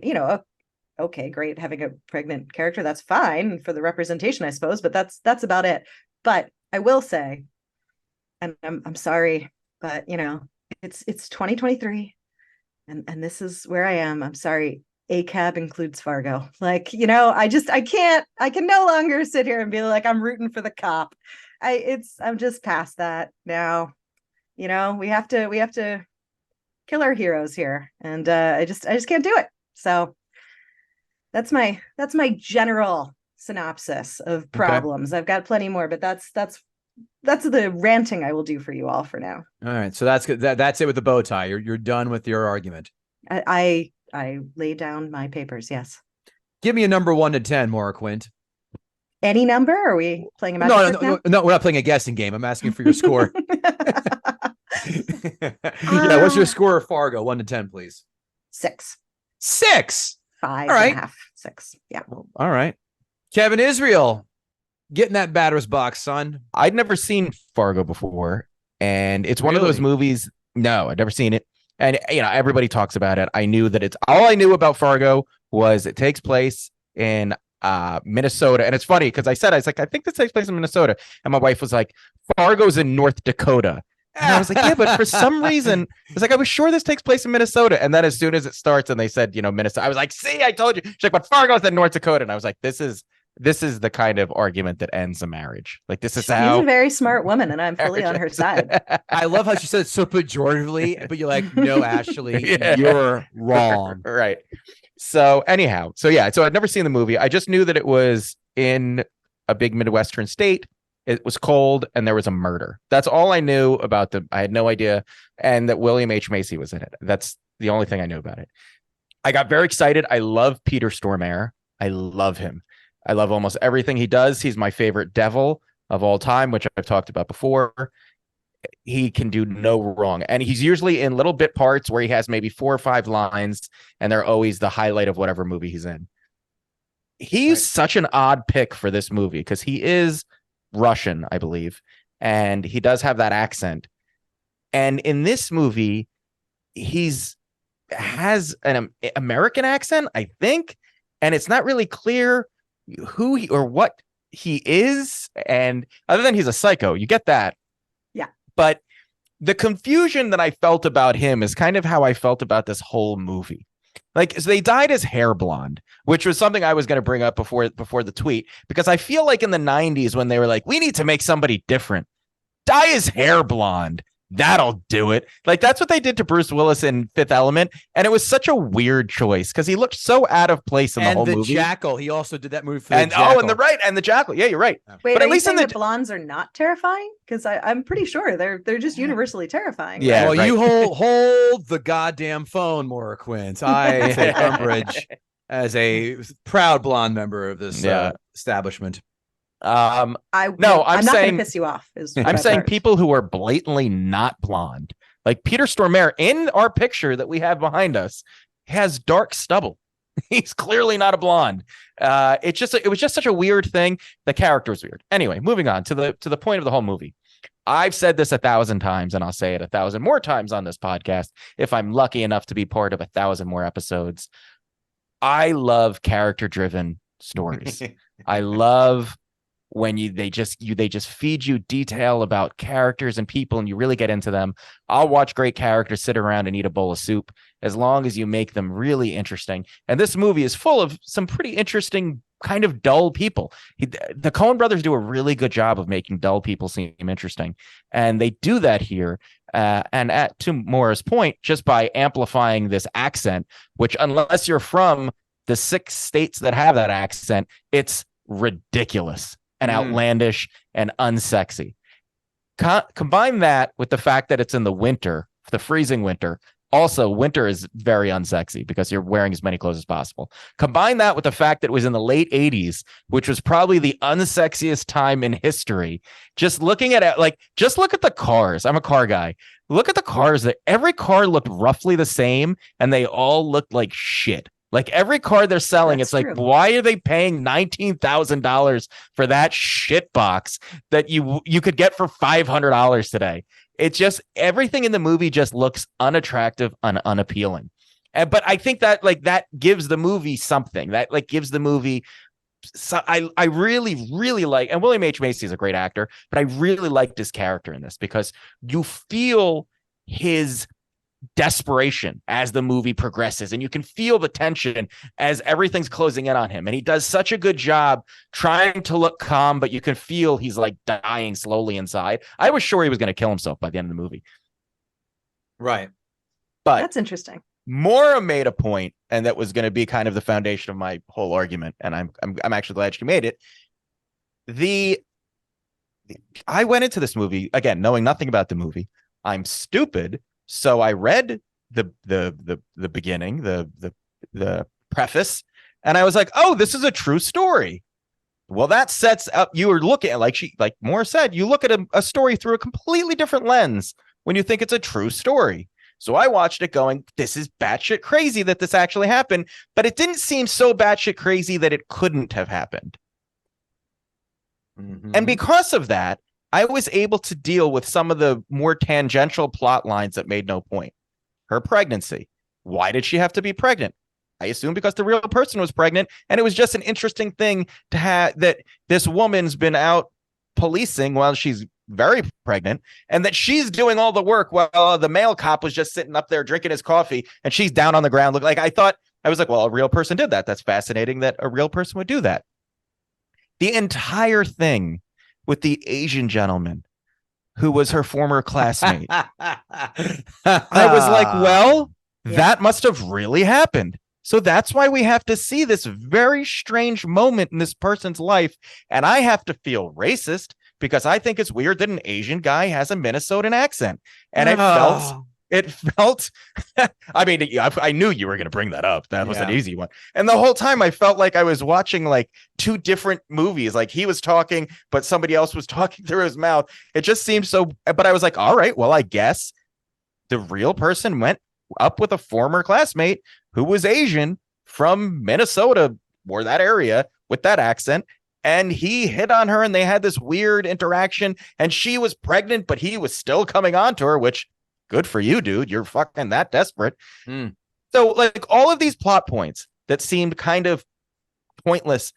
okay, great, having a pregnant character, that's fine for the representation, I suppose, but that's about it. But I will say, and I'm sorry, but it's 2023. And this is where I am. I'm sorry. ACAB includes Fargo. Like, I can no longer sit here and be like, I'm rooting for the cop. I'm just past that now. We have to kill our heroes here. And I just can't do it. So that's my general synopsis of problems. Okay. I've got plenty more, but that's the ranting I will do for you all for now. All right. So that's good. That's it with the bow tie. You're done with your argument. I laid down my papers. Yes. Give me a number 1 to 10, Maura Quint. Any number? Are we playing a magic no, we're not playing a guessing game. I'm asking for your score. What's your score of Fargo? 1 to 10, please. 6. 6. Five All right. and a half, 6. Yeah. All right. Kevin Israel, get in that batter's box, son. I'd never seen Fargo before, and it's one of those Really? movies. No, I'd never seen it, and everybody talks about it. I knew that it's all I knew about Fargo was it takes place in Minnesota, and it's funny because I was like, I think this takes place in Minnesota, and my wife was like, Fargo's in North Dakota. And I was like, yeah, but for some reason, it's like, I was sure this takes place in Minnesota. And then as soon as it starts and they said, Minnesota, I was like, see, I told you. She's like, but Fargo's in North Dakota. And I was like, this is the kind of argument that ends a marriage. Like, this is She's how a very smart woman, and I'm fully on her side. I love how she said it so pejoratively, but you're like, no, Ashley, Yeah. you're wrong. Right. So anyhow, so I'd never seen the movie. I just knew that it was in a big Midwestern state. It was cold and there was a murder. That's all I knew about I had no idea. And that William H. Macy was in it. That's the only thing I knew about it. I got very excited. I love Peter Stormare. I love him. I love almost everything he does. He's my favorite devil of all time, which I've talked about before. He can do no wrong. And he's usually in little bit parts where he has maybe 4 or 5 lines, and they're always the highlight of whatever movie he's in. He's such an odd pick for this movie because he is Russian, I believe, and he does have that accent. And in this movie, has an American accent, I think, and it's not really clear who he or what he is. And other than he's a psycho, you get that. Yeah. But the confusion that I felt about him is kind of how I felt about this whole movie. Like, so they dyed his hair blonde, which was something I was going to bring up before the tweet, because I feel like in the 90s when they were like, we need to make somebody different, dye his hair blonde. That'll do it. Like, that's what they did to Bruce Willis in Fifth Element. And it was such a weird choice because he looked so out of place in the whole movie. And the Jackal. He also did that movie for and the Jackal. and the Jackal. Yeah, you're right. Wait, but are at least you in saying the that blondes are not terrifying? Because I'm pretty sure they're just universally terrifying. Yeah. Well, right. you hold the goddamn phone, Maura Quint. I take umbrage as a proud blonde member of this establishment. I'm I'm not saying going to piss you off. I'm saying people who are blatantly not blonde, like Peter Stormare in our picture that we have behind us, has dark stubble. He's clearly not a blonde. It was just such a weird thing. The character was weird. Anyway, moving on to the point of the whole movie. I've said this 1,000 times, and I'll say it 1,000 more times on this podcast if I'm lucky enough to be part of 1,000 more episodes. I love character-driven stories. I love when they just feed you detail about characters and people, and you really get into them. I'll watch great characters sit around and eat a bowl of soup as long as you make them really interesting. And this movie is full of some pretty interesting, kind of dull people. The Coen brothers do a really good job of making dull people seem interesting, and they do that here. And to Maura's point, just by amplifying this accent, which unless you're from the 6 states that have that accent, it's ridiculous and outlandish and unsexy. Combine that with the fact that it's in the winter, the freezing winter. Also, winter is very unsexy because you're wearing as many clothes as possible. Combine that with the fact that it was in the late 80s, which was probably the unsexiest time in history. Just looking at it, just look at the cars. I'm a car guy. Look at the cars. Every car looked roughly the same, and they all looked like shit. Like every car they're selling, That's it's true. like, why are they paying $19,000 for that shit box that you could get for $500 today? It's just everything in the movie just looks unattractive and unappealing. But I think that that gives the movie something that gives the movie. So I really, really like, and William H. Macy is a great actor, but I really liked his character in this because you feel his desperation as the movie progresses, and you can feel the tension as everything's closing in on him, and he does such a good job trying to look calm, but you can feel he's dying slowly inside. I was sure he was going to kill himself by the end of the movie, Right. but That's interesting. Maura made a point, and that was going to be kind of the foundation of my whole argument, and I'm actually glad she made it. I went into this movie again knowing nothing about the movie. I'm stupid. So I read the beginning, the preface, and I was like, "Oh, this is a true story." Well, that sets up. You were looking at like Maura said, you look at a story through a completely different lens when you think it's a true story. So I watched it going, this is batshit crazy that this actually happened, but it didn't seem so batshit crazy that it couldn't have happened. Mhm. And because of that, I was able to deal with some of the more tangential plot lines that made no point. Her pregnancy. Why did she have to be pregnant? I assume because the real person was pregnant, and it was just an interesting thing to have that this woman's been out policing while she's very pregnant, and that she's doing all the work while the male cop was just sitting up there drinking his coffee, and she's down on the ground. Look, like I was like, well, a real person did that. That's fascinating that a real person would do that. The entire thing with the Asian gentleman who was her former classmate. I was like, well, that must have really happened. So that's why we have to see this very strange moment in this person's life. And I have to feel racist because I think it's weird that an Asian guy has a Minnesotan accent. And it felt, I mean, I knew you were going to bring that up. That was an easy one. And the whole time I felt like I was watching like two different movies. Like he was talking, but somebody else was talking through his mouth. It just seemed so, but I was like, all right, well, I guess the real person went up with a former classmate who was Asian from Minnesota or that area with that accent. And he hit on her and they had this weird interaction and she was pregnant, but he was still coming on to her, which good for you, dude. You're fucking that desperate. So like all of these plot points that seemed kind of pointless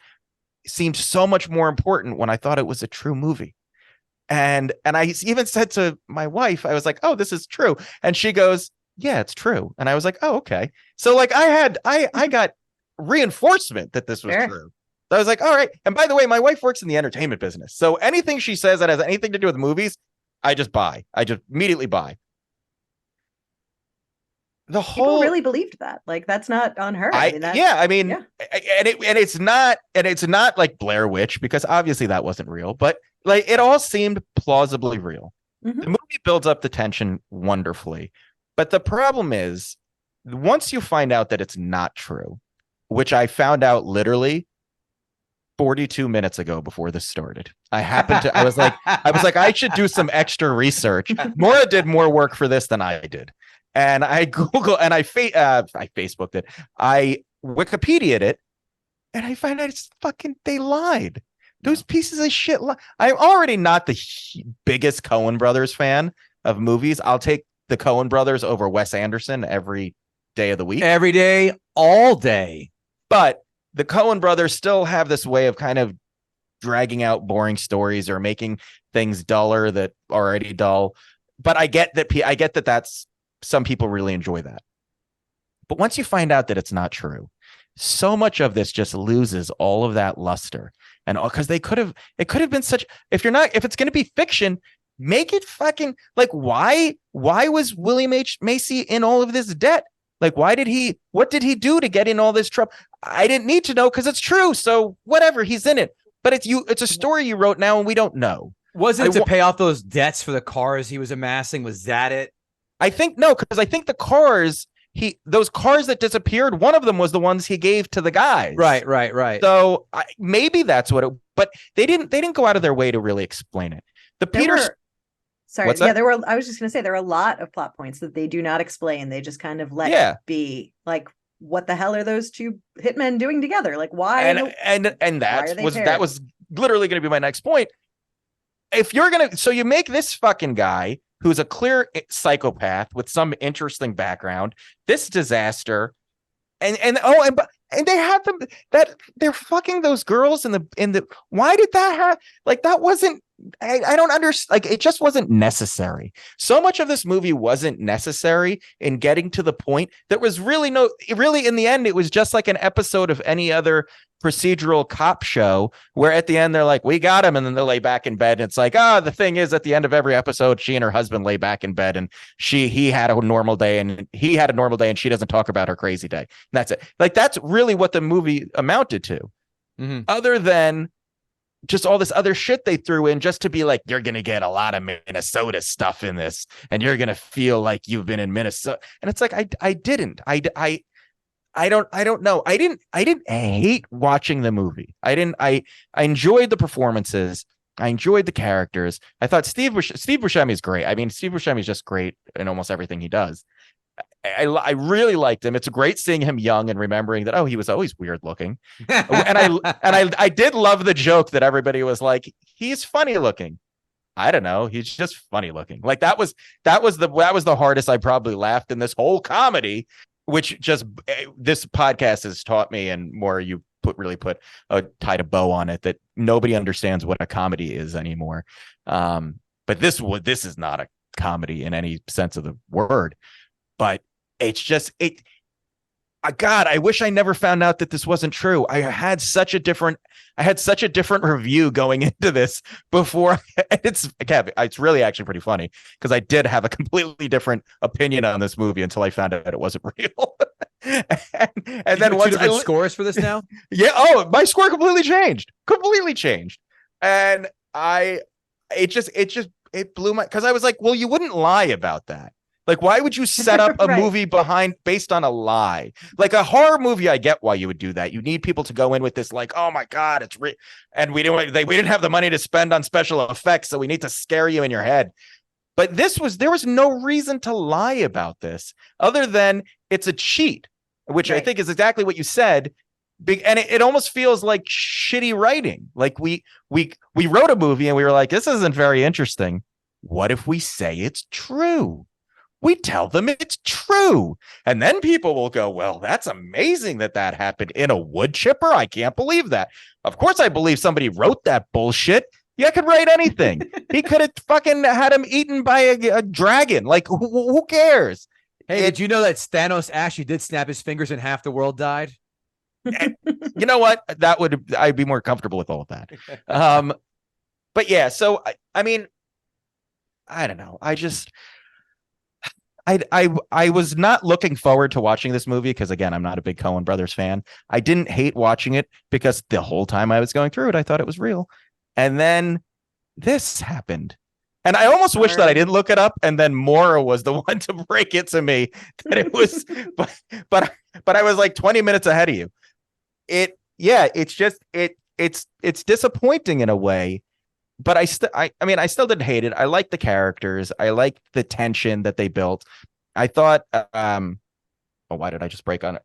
seemed so much more important when I thought it was a true movie. And I even said to my wife, I was like, oh, this is true. And she goes, yeah, it's true. And I was like, oh, okay. So like I got reinforcement that this was true. So I was like, all right. And by the way, my wife works in the entertainment business. So anything she says that has anything to do with movies, I just buy. I just immediately buy. People really believed that. Like that's not on her. And it's not like Blair Witch because obviously that wasn't real, but like it all seemed plausibly real. The movie builds up the tension wonderfully. But the problem is once you find out that it's not true, which I found out literally 42 minutes ago before this started. I was like, I should do some extra research. Maura did more work for this than I did. And I Googled and I Facebooked it. I Wikipedia'd it and I find out it's fucking, they lied. Those pieces of shit. I'm already not the biggest Coen brothers fan of movies. I'll take the Coen brothers over Wes Anderson every day of the week. Every day, all day. But the Coen brothers still have this way of kind of dragging out boring stories or making things duller that are already dull. But I get that that's some people really enjoy that. But once you find out that it's not true, so much of this just loses all of that luster. And because it could have been such, if it's going to be fiction, make it fucking like, why was William H. Macy in all of this debt? Like, what did he do to get in all this trouble? I didn't need to know because it's true. So whatever, he's in it. But it's a story you wrote now and we don't know. Was it to pay off those debts for the cars he was amassing? Was that it? I think no, because I think the cars, those cars that disappeared, one of them was the ones he gave to the guys. Right. So maybe that's what it, but they didn't go out of their way to really explain it. I was just going to say there are a lot of plot points that they do not explain. They just kind of let it be. Like, what the hell are those two hitmen doing together? Like, why? And that was literally going to be my next point. If you're going to, so you make this fucking guy who's a clear psychopath with some interesting background, this disaster, and they have them that they're fucking those girls in the why did that have, like, that wasn't, I don't understand. Like, it just wasn't necessary. So much of this movie wasn't necessary in getting to the point. There was really in the end, it was just like an episode of any other procedural cop show where at the end they're like, we got him. And then they lay back in bed. And it's like, the thing is at the end of every episode, she and her husband lay back in bed and he had a normal day and he had a normal day and she doesn't talk about her crazy day. And that's it. Like, that's really what the movie amounted to. Other than just all this other shit they threw in just to be like, you're going to get a lot of Minnesota stuff in this and you're going to feel like you've been in Minnesota. And it's like, I didn't know. I didn't hate watching the movie. I enjoyed the performances. I enjoyed the characters. I thought Steve Buscemi is great. I mean, Steve Buscemi is just great in almost everything he does. I really liked him. It's great seeing him young and remembering that, oh, he was always weird looking. and I did love the joke that everybody was like, he's funny looking. I don't know. He's just funny looking. Like that was the hardest I probably laughed in this whole comedy, which just this podcast has taught me, and more you tied a bow on it, that nobody understands what a comedy is anymore. But this is not a comedy in any sense of the word, but it's just God, I wish I never found out that this wasn't true. I had such a different review going into this before. It's really actually pretty funny because I did have a completely different opinion on this movie until I found out it wasn't real. and then once scores for this now. Yeah. Oh, my score completely changed. And it blew my, because I was like, well, you wouldn't lie about that. Like, why would you set up a movie based on a lie? Like a horror movie, I get why you would do that. You need people to go in with this, like, oh my God, it's real. And we didn't have the money to spend on special effects, so we need to scare you in your head. But there was no reason to lie about this other than it's a cheat, which I think is exactly what you said. And it almost feels like shitty writing. Like we wrote a movie and we were like, this isn't very interesting. What if we say it's true? We tell them it's true. And then people will go, well, that's amazing that happened in a wood chipper. I can't believe that. Of course, I believe somebody wrote that bullshit. Yeah, I could write anything. He could have fucking had him eaten by a dragon. Like, who cares? Hey, did you know that Thanos actually did snap his fingers and half the world died? You know what? I'd be more comfortable with all of that. But yeah, so I mean, I don't know. I was not looking forward to watching this movie because, again, I'm not a big Coen Brothers fan. I didn't hate watching it because the whole time I was going through it, I thought it was real. And then this happened. And I almost wish that I didn't look it up. And then Maura was the one to break it to me that it was, but I was like 20 minutes ahead of you. It's disappointing in a way. But I still didn't hate it. I liked the characters. I liked the tension that they built. I thought, why did I just blank on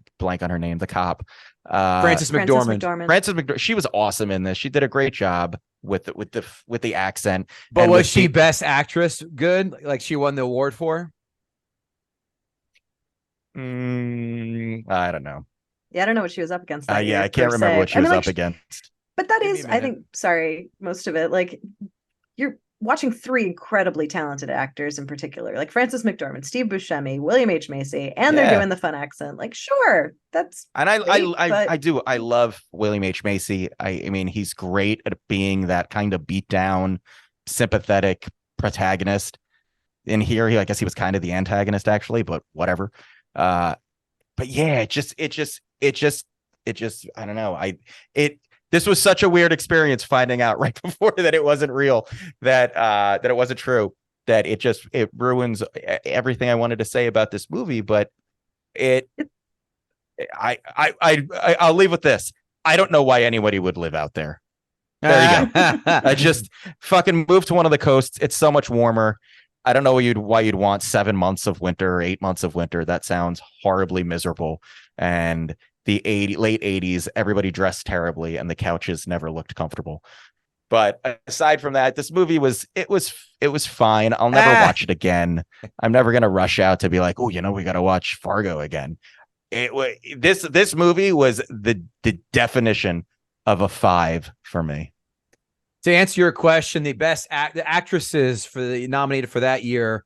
her name? The cop, Frances McDormand. Frances McDormand. She was awesome in this. She did a great job with the accent. But was she best actress good? Like she won the award for? I don't know. Yeah, I don't know what she was up against. I can't remember what she was up against. But that is, I think, most of it, like you're watching three incredibly talented actors in particular, like Frances McDormand, Steve Buscemi, William H. Macy, and they're doing the fun accent. Like, sure, that's and I love William H. Macy. I mean, he's great at being that kind of beat down, sympathetic protagonist. In here, I guess he was kind of the antagonist actually, but whatever. But yeah, it just I don't know. This was such a weird experience finding out right before that it wasn't real, that it wasn't true, that it ruins everything I wanted to say about this movie. But I'll leave with this. I don't know why anybody would live out there. There you go. I just fucking move to one of the coasts. It's so much warmer. I don't know why you'd want 7 months of winter or 8 months of winter. That sounds horribly miserable. And the late 80s, everybody dressed terribly and the couches never looked comfortable. But aside from that, this movie was fine. I'll never watch it again. I'm never going to rush out to be like, oh, we got to watch Fargo again. This movie was the definition of a 5 for me. To answer your question, the best actresses nominated for that year,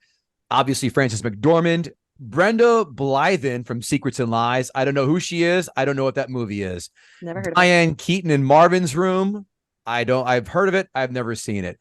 obviously Frances McDormand, Brenda Blythen from Secrets and Lies. I don't know who she is. I don't know what that movie is. Never heard of it. Diane Keaton in Marvin's Room. I've heard of it. I've never seen it.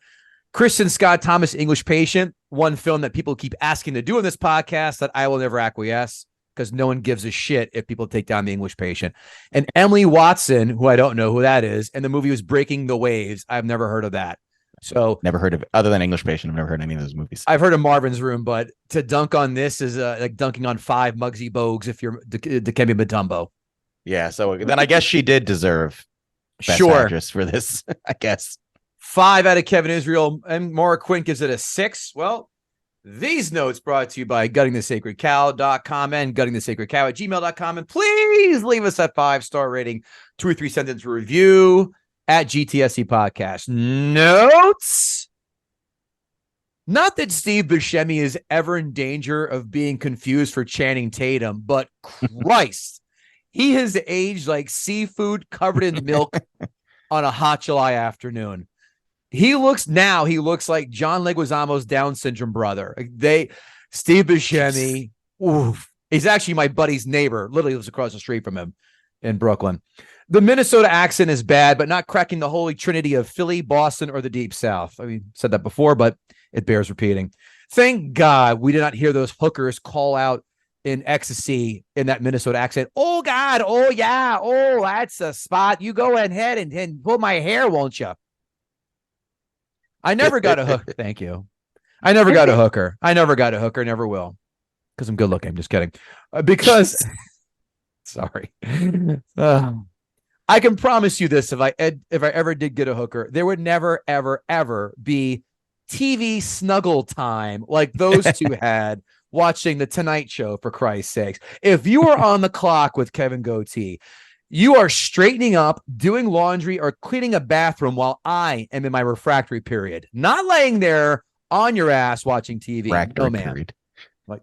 Kristen Scott Thomas, English Patient, one film that people keep asking to do in this podcast that I will never acquiesce because no one gives a shit if people take down The English Patient. And Emily Watson, who I don't know who that is, and the movie was Breaking the Waves. I've never heard of that. So never heard of it other than English Patient. I've never heard any of those movies. I've heard of Marvin's Room, but to dunk on this is like dunking on 5 Muggsy Bogues if you're Dikembe Mutombo. Yeah, so then I guess she did deserve best actress for this. I guess 5 out of Kevin Israel, and Maura Quint gives it a 6. Well, These notes brought to you by guttingthesacredcow.com and guttingthesacredcow@gmail.com. And please leave us a 5-star rating, 2 or 3 sentence review at GTSC Podcast. Notes. Not that Steve Buscemi is ever in danger of being confused for Channing Tatum, but Christ, he has aged like seafood covered in milk on a hot July afternoon. He looks like John Leguizamo's Down syndrome brother. Steve Buscemi, oof, he's actually my buddy's neighbor, literally lives across the street from him in Brooklyn. The Minnesota accent is bad, but not cracking the holy trinity of Philly, Boston, or the Deep South. I mean, said that before, but it bears repeating. Thank God we did not hear those hookers call out in ecstasy in that Minnesota accent. Oh, God. Oh, yeah. Oh, that's a spot. You go ahead and pull my hair, won't you? I never got a hook. Thank you. I never got a hooker. Never will. Because I'm good looking. Just kidding. Because, sorry. I can promise you this. If I ever did get a hooker, there would never, ever, ever be TV snuggle time like those two had watching the Tonight Show, for Christ's sakes. If you are on the clock with Kevin Gootee, you are straightening up, doing laundry, or cleaning a bathroom while I am in my refractory period. Not laying there on your ass watching TV. Refractory man. period. Like,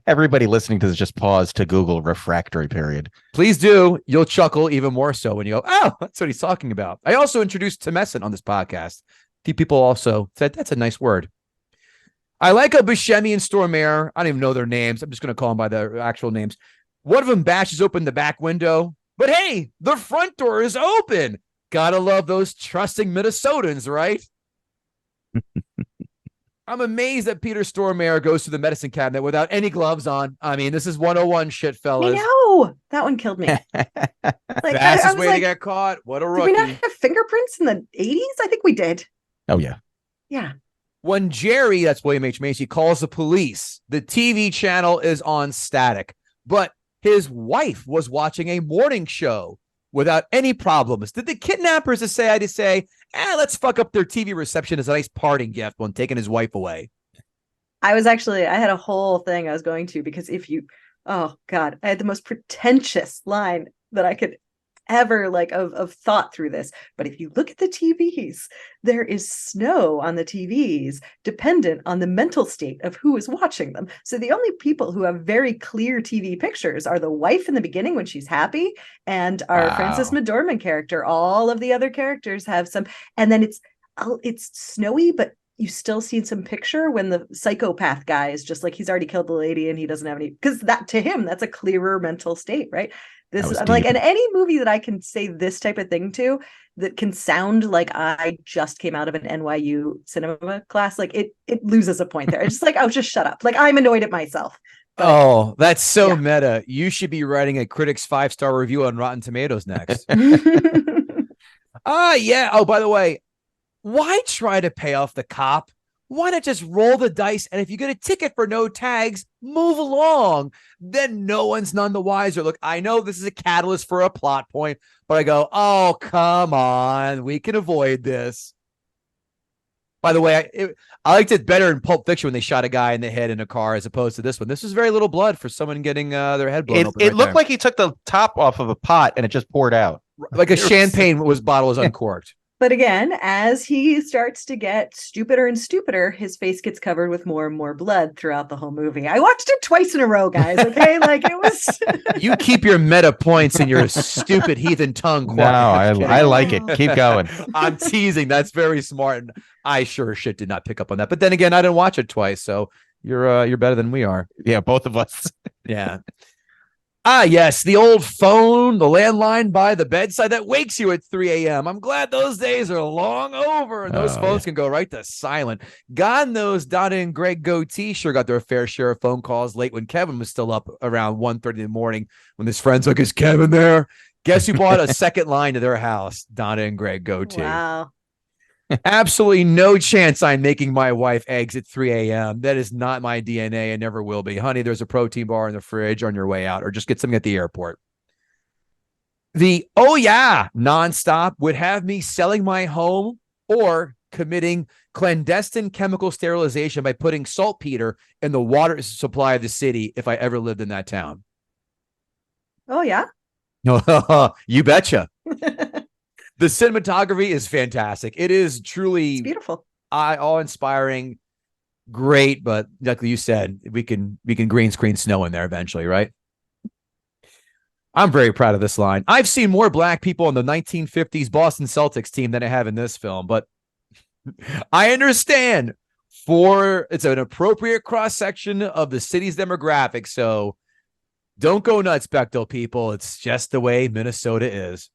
everybody listening to this, just pause to Google refractory period. Please do. You'll chuckle even more so when you go, oh, that's what he's talking about. I also introduced tumescent on this podcast. A few people also said that's a nice word. I like a Buscemi and Stormare. I don't even know their names. I'm just going to call them by their actual names. One of them bashes open the back window, but hey, the front door is open. Gotta love those trusting Minnesotans, right? I'm amazed that Peter Stormare goes to the medicine cabinet without any gloves on. I mean, this is 101 shit, fellas. I know. That one killed me. Fastest way to get caught. What a rookie. Did we not have fingerprints in the 80s? I think we did. Oh, yeah. Yeah. When Jerry, that's William H. Macy, calls the police, the TV channel is on static. But his wife was watching a morning show without any problems. Did the kidnappers decide to say, let's fuck up their TV reception as a nice parting gift when taking his wife away? I had a whole thing I was going to, because oh God, I had the most pretentious line that I could ever of thought through this. But if you look at the TVs, there is snow on the TVs dependent on the mental state of who is watching them. So the only people who have very clear TV pictures are the wife in the beginning when she's happy, and our Frances McDormand character. All of the other characters have some, and then it's snowy, but you still see some picture when the psychopath guy is just like, he's already killed the lady and he doesn't have any, because that to him, that's a clearer mental state, right? This is like, and any movie that I can say this type of thing to that can sound like I just came out of an NYU cinema class, like it loses a point there. It's just like, oh, just shut up. Like, I'm annoyed at myself. But, that's so meta. You should be writing a critic's 5-star review on Rotten Tomatoes next. Yeah. Oh, by the way, why try to pay off the cop? Why not just roll the dice? And if you get a ticket for no tags, move along. Then no one's none the wiser. Look, I know this is a catalyst for a plot point, but I go, oh, come on. We can avoid this. By the way, I liked it better in Pulp Fiction when they shot a guy in the head in a car as opposed to this one. This was very little blood for someone getting their head blown open. It looked like he took the top off of a pot and it just poured out. Like a champagne bottle was uncorked. But again, as he starts to get stupider and stupider, his face gets covered with more and more blood throughout the whole movie. I watched it twice in a row, guys. Okay, like it was. You keep your meta points in your stupid heathen tongue. No, I like it. Keep going. I'm teasing. That's very smart. And I sure as shit did not pick up on that. But then again, I didn't watch it twice, so you're better than we are. Yeah, both of us. Yeah. Yes, the old phone, the landline by the bedside that wakes you at 3 a.m. I'm glad those days are long over and those phones can go right to silent. God knows Donna and Greg Gootee sure got their fair share of phone calls late when Kevin was still up around 1:30 in the morning when his friends like, is Kevin there? Guess who bought a second line to their house? Donna and Greg Gootee. Wow. Absolutely no chance I'm making my wife eggs at 3 a.m. That is not my DNA and never will be. Honey, there's a protein bar in the fridge on your way out, or just get something at the airport. The nonstop would have me selling my home or committing clandestine chemical sterilization by putting saltpeter in the water supply of the city if I ever lived in that town. Oh, yeah? You betcha. The cinematography is fantastic. It is truly It's beautiful. Awe-inspiring. Great, but like you said, we can green screen snow in there eventually, right? I'm very proud of this line. I've seen more black people on the 1950s Boston Celtics team than I have in this film, but I understand it's an appropriate cross-section of the city's demographic, so don't go nuts, Bechtel people. It's just the way Minnesota is.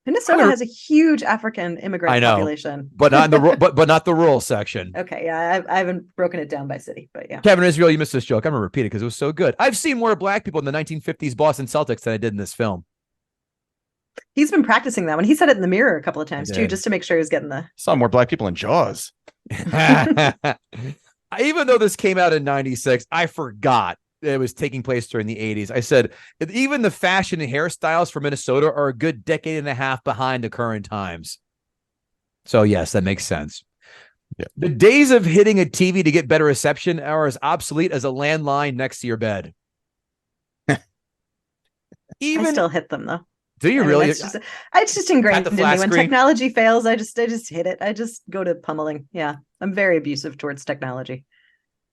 Minnesota has a huge African immigrant population, but not in the but not the rural section. Okay, yeah, I haven't broken it down by city, but yeah. Kevin Israel, you missed this joke. I'm gonna repeat it because it was so good. I've seen more black people in the 1950s Boston Celtics than I did in this film. He's been practicing that one. He said it in the mirror a couple of times too, just to make sure he was getting the. Saw more black people in Jaws. Even though this came out in '96, I forgot it was taking place during the 80s. I said, even the fashion and hairstyles for Minnesota are a good decade and a half behind the current times. So yes, that makes sense. Yeah. The days of hitting a TV to get better reception are as obsolete as a landline next to your bed. I still hit them though. Do you really? It's just ingrained in me. When technology fails, I just hit it. I just go to pummeling. Yeah, I'm very abusive towards technology.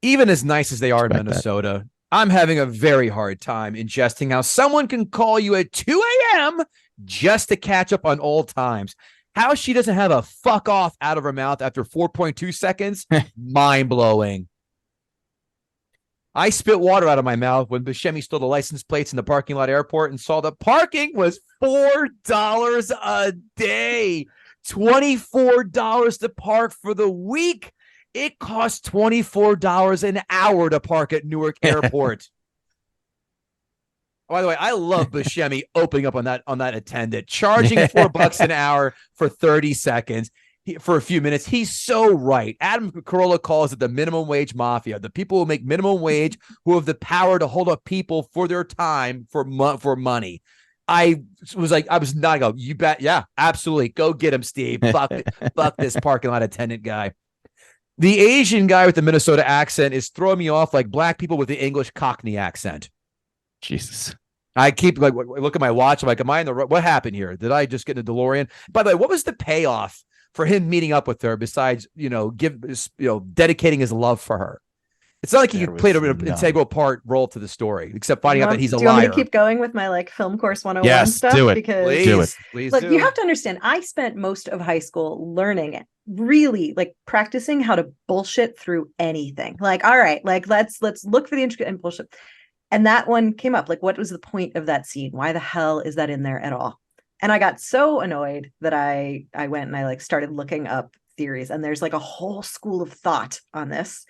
Even as nice as they are in Minnesota, I'm having a very hard time ingesting how someone can call you at 2 a.m. just to catch up on old times. How she doesn't have a fuck off out of her mouth after 4.2 seconds, mind-blowing. I spit water out of my mouth when Buscemi stole the license plates in the parking lot airport and saw the parking was $4 a day. $24 to park for the week. It costs $24 an hour to park at Newark Airport. By the way, I love Buscemi opening up on that attendant, charging $4 an hour for 30 seconds for a few minutes. He's so right. Adam Carolla calls it the minimum wage mafia. The people who make minimum wage, who have the power to hold up people for their time for money. I was not going, you bet. Yeah, absolutely. Go get him, Steve. Fuck this parking lot attendant guy. The Asian guy with the Minnesota accent is throwing me off like black people with the English Cockney accent. Jesus. I keep look at my watch. I'm like, am I in the what happened here? Did I just get in a DeLorean? By the way, what was the payoff for him meeting up with her besides, dedicating his love for her? It's not like he played an integral role to the story, except finding out that he's a liar. Do you want me to keep going with my film course 101 stuff? Do it. Because do it. Please look, do. You have to understand, I spent most of high school learning it, really practicing how to bullshit through anything. All right, let's look for the intricate and bullshit. And that one came up. What was the point of that scene? Why the hell is that in there at all? And I got so annoyed that I went and I started looking up theories. And there's a whole school of thought on this.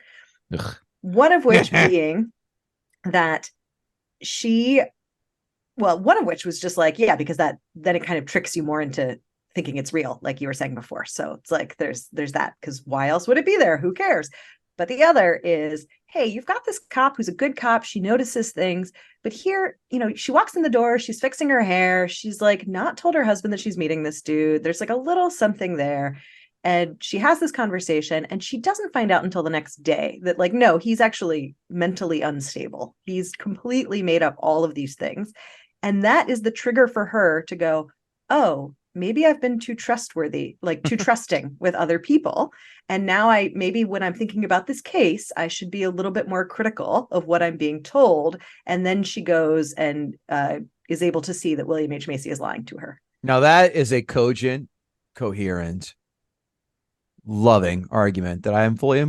Ugh. One of which being that one of which was just because then it kind of tricks you more into thinking it's real, like you were saying before. So it's there's that, because why else would it be there? Who cares? But the other is, hey, you've got this cop who's a good cop. She notices things. But here, she walks in the door. She's fixing her hair. She's not told her husband that she's meeting this dude. There's a little something there. And she has this conversation and she doesn't find out until the next day that no, he's actually mentally unstable. He's completely made up all of these things. And that is the trigger for her to go, oh, maybe I've been too trustworthy, too trusting with other people. And now maybe when I'm thinking about this case, I should be a little bit more critical of what I'm being told. And then she goes and is able to see that William H. Macy is lying to her. Now that is a cogent, coherent, loving argument that I am fully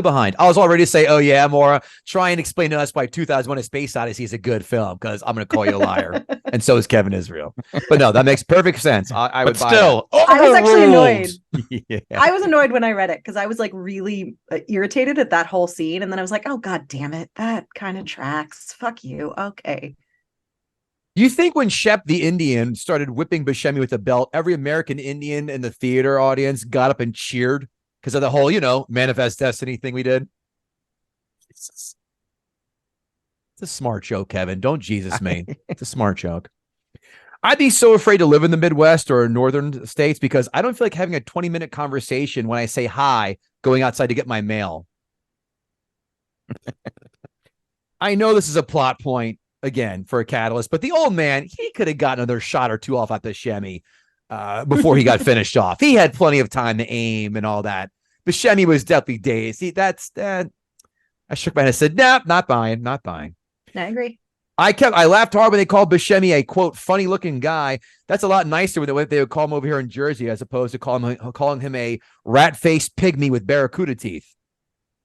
behind. I was all ready to say, oh yeah, Maura, try and explain to us why 2001: A Space Odyssey is a good film, because I'm going to call you a liar. And so is Kevin Israel. But no, that makes perfect sense. I would still. I was actually annoyed. Yeah. I was annoyed when I read it because I was really irritated at that whole scene. And then I was like, oh, God damn it. That kind of tracks. Fuck you. Okay. You think when Shep the Indian started whipping Buscemi with a belt, every American Indian in the theater audience got up and cheered because of the whole, Manifest Destiny thing we did? It's a smart joke, Kevin. Don't Jesus me. It's a smart joke. I'd be so afraid to live in the Midwest or northern states because I don't feel like having a 20-minute conversation when I say hi, going outside to get my mail. I know this is a plot point, again, for a catalyst, but the old man, he could have gotten another shot or two off at Buscemi before he got finished off. He had plenty of time to aim and all that. Buscemi was definitely dazed. That's that. I shook my head and said, "Nah, not buying. I agree. I laughed hard when they called Buscemi a, quote, funny looking guy. That's a lot nicer than what they would call him over here in Jersey, as opposed to calling him a rat-faced pygmy with barracuda teeth.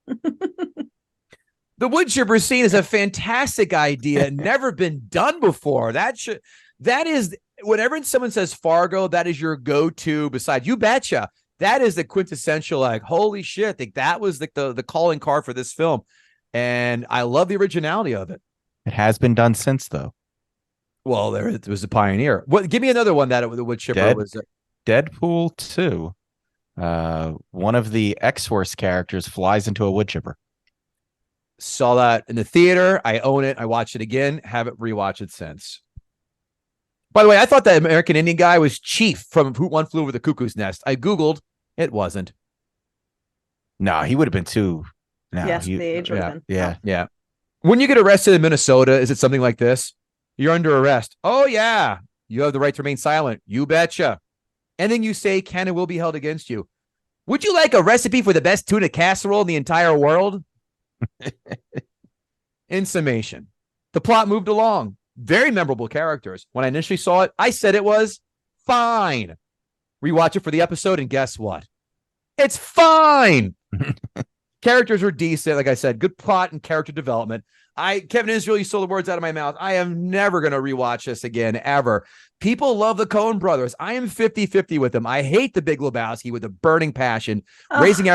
The wood chipper scene is a fantastic idea, never been done before. That is, whenever someone says Fargo, that is your go-to besides You Betcha. That is the quintessential, like, holy shit, like, that was the calling card for this film. And I love the originality of it. It has been done since, though. Well, it was a pioneer. Give me another one that the wood chipper was. Deadpool 2. One of the X-Force characters flies into a wood chipper. Saw that in the theater. I own it. I watched it again. Haven't rewatched it since. By the way, I thought that American Indian guy was Chief from One Flew Over the Cuckoo's Nest. I Googled. It wasn't. No, he would have been too. No, yes, the age would have been. Yeah. When you get arrested in Minnesota, is it something like this? You're under arrest. Oh, yeah. You have the right to remain silent. You betcha. Anything you say can and will be held against you. Would you like a recipe for the best tuna casserole in the entire world? In summation, the plot moved along. Very memorable characters. When I initially saw it, I said it was fine. Rewatch it for the episode, and guess what? It's fine. Characters are decent. Like I said, good plot and character development. Kevin Israel, you stole the words out of my mouth. I am never going to rewatch this again, ever. People love the Coen brothers. I am 50-50 with them. I hate the Big Lebowski with a burning passion. Raising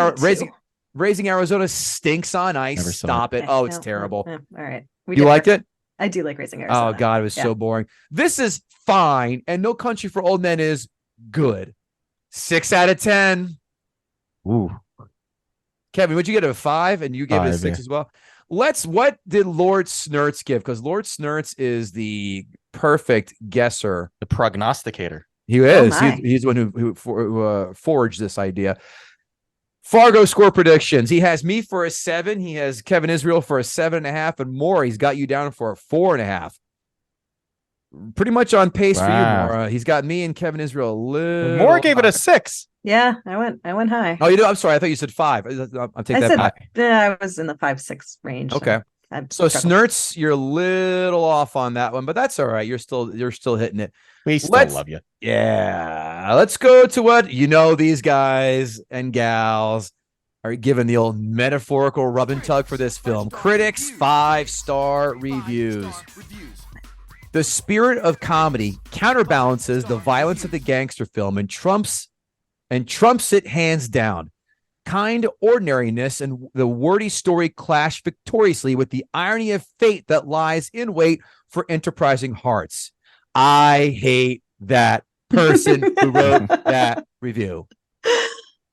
Arizona stinks on ice. Stop it. Oh, it's terrible. All right. You liked it? I do like Raising Arizona. Oh, God, it was so boring. This is fine, and No Country for Old Men is good. 6 out of 10. Ooh. Kevin, would you get a 5? And you gave it a 6 as well? What did Lord Snurts give? Because Lord Snurts is the perfect guesser. The prognosticator. He is. He's the one who forged this idea. Fargo score predictions. He has me for a 7. He has Kevin Israel for a 7.5, and Maura, he's got you down for a 4.5. Pretty much on pace for you, Maura. He's got me and Kevin Israel a little. Maura gave it a 6. Yeah, I went high. Oh, you know, I'm sorry. I thought you said 5. I'll take that back. I was in the 5-6 range. Okay. So Snurts, you're a little off on that one, but that's all right. You're still hitting it. We still love you. Yeah. Let's go to what these guys and gals are giving the old metaphorical rub and tug for this film. Critics 5-star reviews. The spirit of comedy counterbalances the violence of the gangster film and trumps it hands down. Kind ordinariness and the wordy story clash victoriously with the irony of fate that lies in wait for enterprising hearts. I hate that person who wrote that review.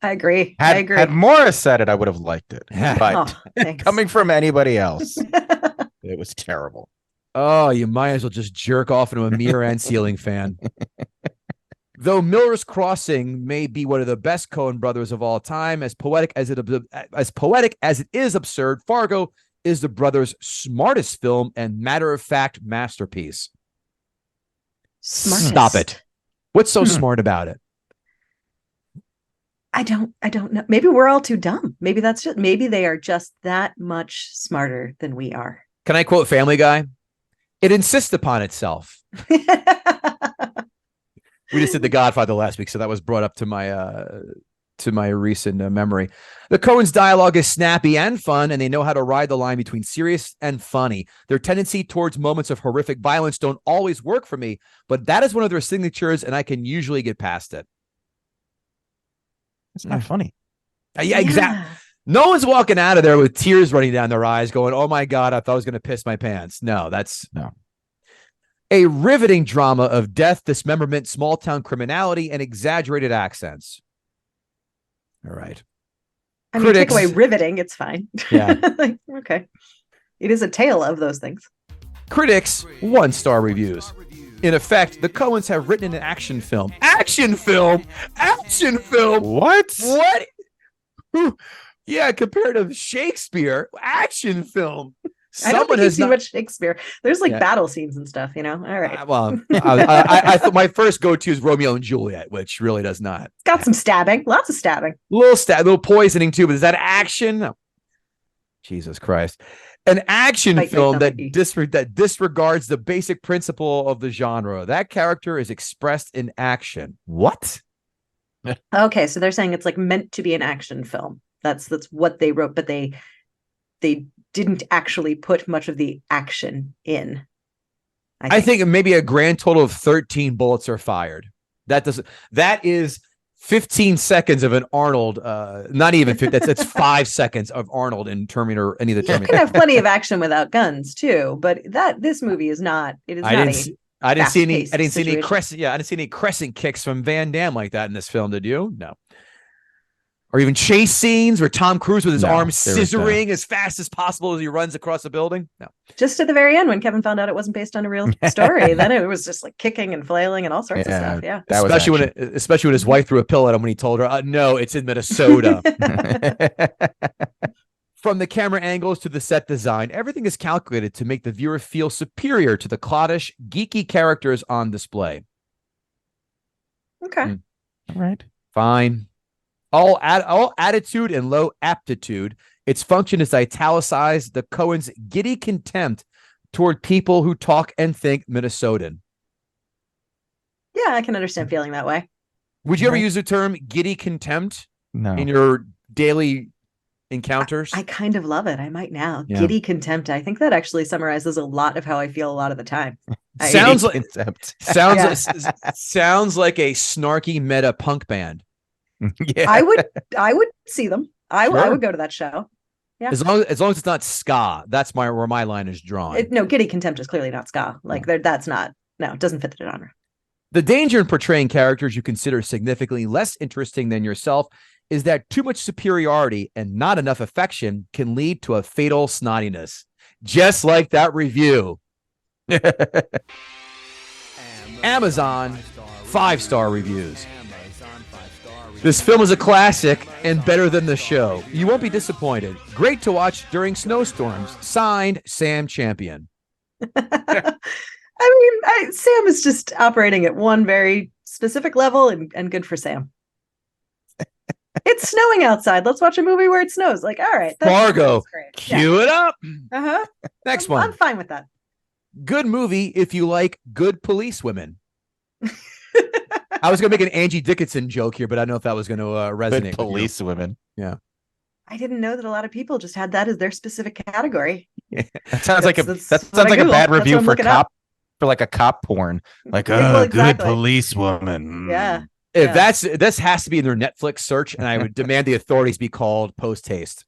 I agree. Had Maura said it, I would have liked it. But coming from anybody else, it was terrible. Oh, you might as well just jerk off into a mirror and ceiling fan. Though Miller's Crossing may be one of the best Coen brothers of all time, as poetic as it is absurd, Fargo is the brothers' smartest film and matter-of-fact masterpiece. Smartest. Stop it. What's so smart about it? I don't know. Maybe we're all too dumb. Maybe they are just that much smarter than we are. Can I quote Family Guy? It insists upon itself. We just did The Godfather last week, so that was brought up to my recent memory. The Coen's dialogue is snappy and fun, and they know how to ride the line between serious and funny. Their tendency towards moments of horrific violence don't always work for me, but that is one of their signatures, and I can usually get past it. It's not funny. Yeah, exactly. No one's walking out of there with tears running down their eyes going, oh my God, I thought I was going to piss my pants. No. A riveting drama of death, dismemberment, small-town criminality, and exaggerated accents. All right. I mean, take away riveting, it's fine. Yeah. Okay. It is a tale of those things. Critics 1-star reviews. In effect, the Coens have written an action film. Action film? Action film? What? What? Yeah, compared to Shakespeare, action film. I don't think you've seen much Shakespeare. There's like battle scenes and stuff, you know? All right. I thought my first go-to is Romeo and Juliet, which really does not. It's got some stabbing, lots of stabbing. Little poisoning too, but is that action? No. Jesus Christ. An action film that disregards the basic principle of the genre. That character is expressed in action. What? Okay, so they're saying it's like meant to be an action film. That's what they wrote, but they didn't actually put much of the action in. I think maybe a grand total of 13 bullets are fired. That is 15 seconds of an Arnold, not even 50, that's 5 seconds of Arnold in Terminator, any of the Terminator. You can have plenty of action without guns too, but this movie is not. It is I didn't see any crescent kicks from Van Damme like that in this film. Did you? No. Or even chase scenes where Tom Cruise with his arms scissoring as fast as possible as he runs across the building. No. Just at the very end when Kevin found out it wasn't based on a real story, then it was just like kicking and flailing and all sorts of stuff. Yeah. Especially when his wife threw a pillow at him when he told her, no, it's in Minnesota. From the camera angles to the set design, everything is calculated to make the viewer feel superior to the cloddish, geeky characters on display. Okay. All right. Fine. All attitude and low aptitude. Its function is to italicize the Coens' giddy contempt toward people who talk and think Minnesotan. Yeah, I can understand feeling that way. Would you ever use the term giddy contempt in your daily encounters? I kind of love it. I might now. Yeah. Giddy contempt. I think that actually summarizes a lot of how I feel a lot of the time. Sounds like a snarky meta punk band. Yeah. I would see them. I would go to that show. Yeah. As long as it's not ska, that's where my line is drawn. No, giddy contempt is clearly not ska. Like that's not. No, it doesn't fit the genre. The danger in portraying characters you consider significantly less interesting than yourself is that too much superiority and not enough affection can lead to a fatal snottiness. Just like that review. Amazon 5-star reviews. This film is a classic and better than the show. You won't be disappointed. Great to watch during snowstorms. Signed, Sam Champion. I mean, Sam is just operating at one very specific level, and good for Sam. It's snowing outside. Let's watch a movie where it snows. Like, all right. Fargo. Cue it up. Uh-huh. Next one. I'm fine with that. Good movie if you like good police women. I was going to make an Angie Dickinson joke here, but I don't know if that was going to resonate. Good police women. Yeah. I didn't know that a lot of people just had that as their specific category. Yeah. That sounds like a bad review for like a cop porn. Like good police woman. Yeah. If this has to be in their Netflix search, and I would demand the authorities be called post haste.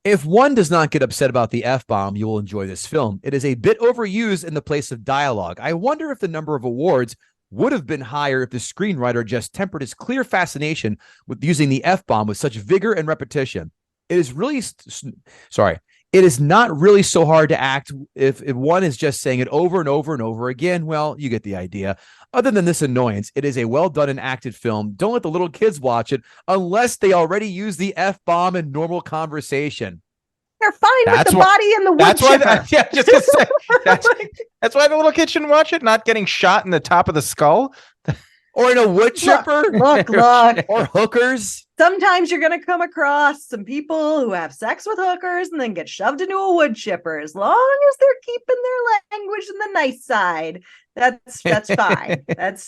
If one does not get upset about the F-bomb, you will enjoy this film. It is a bit overused in the place of dialogue. I wonder if the number of awards would have been higher if the screenwriter just tempered his clear fascination with using the F-bomb with such vigor and repetition. It is not really so hard to act if one is just saying it over and over and over again. Well, you get the idea. Other than this annoyance, it is a well done and acted film. Don't let the little kids watch it unless they already use the F-bomb in normal conversation. They're fine with the body and the wood chipper. That's why the little kid shouldn't watch it, not getting shot in the top of the skull. Or in a wood chipper. Look. Or hookers. Sometimes you're going to come across some people who have sex with hookers and then get shoved into a wood chipper. As long as they're keeping their language in the nice side, that's fine. But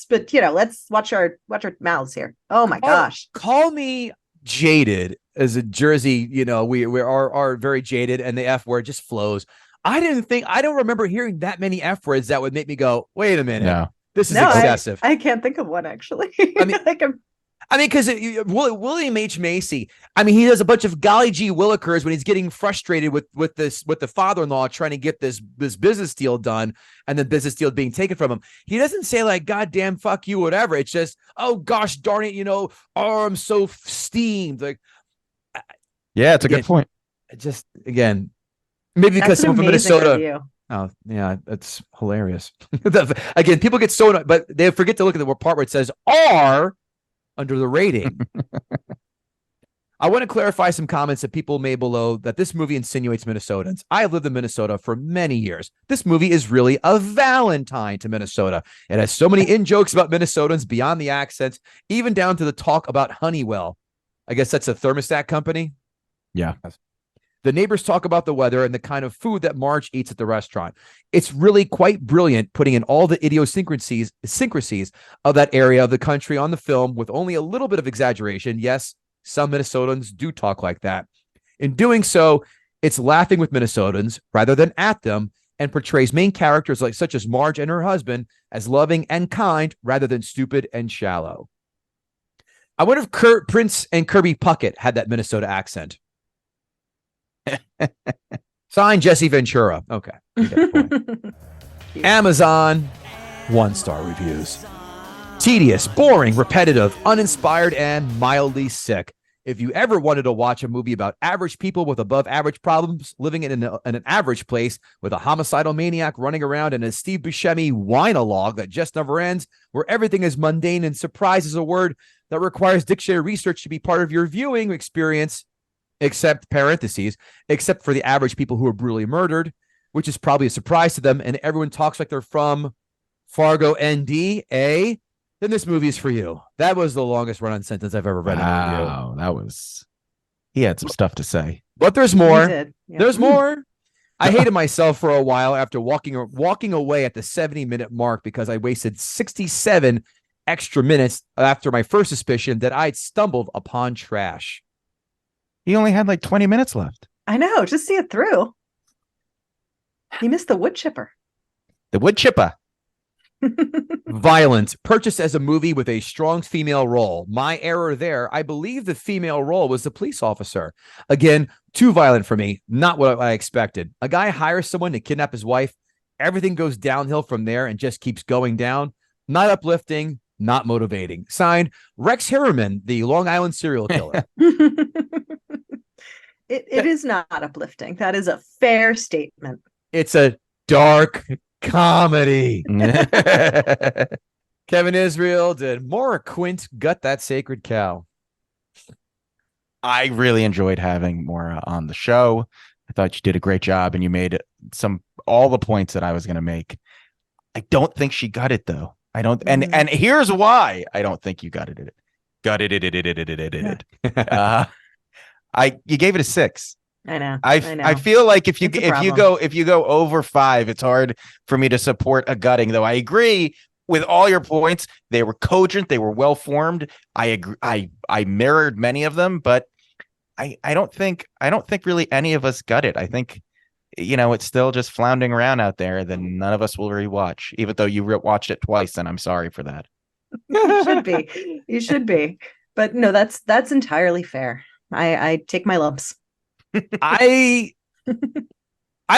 let's watch our mouths here. Oh my gosh. Call me jaded as a Jersey. We are very jaded, and the F word just flows. I don't remember hearing that many F words that would make me go, wait a minute. No. This is excessive. I can't think of one, actually. Because William H. Macy, he does a bunch of golly gee willikers when he's getting frustrated with the father-in-law trying to get this business deal done, and the business deal being taken from him. He doesn't say like, goddamn, fuck you, whatever. It's just, oh gosh, darn it, I'm so steamed. Like, yeah, it's a good point. Just again, maybe because someone from Minnesota. Oh, yeah, that's hilarious. Again, people get so, but they forget to look at the part where it says R under the rating. I want to clarify some comments that people made below that this movie insinuates Minnesotans. I have lived in Minnesota for many years. This movie is really a Valentine to Minnesota. It has so many in-jokes about Minnesotans beyond the accents, even down to the talk about Honeywell. I guess that's a thermostat company. Yeah. The neighbors talk about the weather and the kind of food that Marge eats at the restaurant. It's really quite brilliant putting in all the idiosyncrasies of that area of the country on the film with only a little bit of exaggeration. Yes, some Minnesotans do talk like that. In doing so, it's laughing with Minnesotans rather than at them and portrays main characters like such as Marge and her husband as loving and kind rather than stupid and shallow. I wonder if Prince and Kirby Puckett had that Minnesota accent. Signed, Jesse Ventura. Okay. Amazon, 1-star reviews. Tedious, boring, repetitive, uninspired, and mildly sick. If you ever wanted to watch a movie about average people with above average problems living in an average place with a homicidal maniac running around and a Steve Buscemi whine-a-log that just never ends, where everything is mundane and surprise is a word that requires dictionary research to be part of your viewing experience, except for the average people who are brutally murdered, which is probably a surprise to them, and everyone talks like they're from Fargo ND, then this movie is for you. That was the longest run-on sentence I've ever read in a review. Wow, he had some stuff to say. But there's more. Yeah. There's more. I hated myself for a while after walking away at the 70-minute mark because I wasted 67 extra minutes after my first suspicion that I'd stumbled upon trash. He only had like 20 minutes left. I know. Just see it through. You missed the wood chipper. The wood chipper. Violent. Purchased as a movie with a strong female role. My error there. I believe the female role was the police officer. Again, too violent for me. Not what I expected. A guy hires someone to kidnap his wife. Everything goes downhill from there and just keeps going down. Not uplifting. Not motivating. Signed, Rex Harriman, the Long Island serial killer. It is not uplifting. That is a fair statement. It's a dark comedy. Kevin Israel, did Maura Quint gut that sacred cow? I really enjoyed having Maura on the show. I thought you did a great job and you made all the points that I was going to make. I don't think she got it though. I don't, and here's why I don't think you got it. You gave it a 6. I know. I feel like if you go over 5, it's hard for me to support a gutting. Though I agree with all your points. They were cogent. They were well formed. I agree. I mirrored many of them, but I don't think really any of us got it. I think, it's still just floundering around out there. Then none of us will rewatch, even though you watched it twice, and I'm sorry for that. You should be. But no, that's entirely fair. I take my lumps. I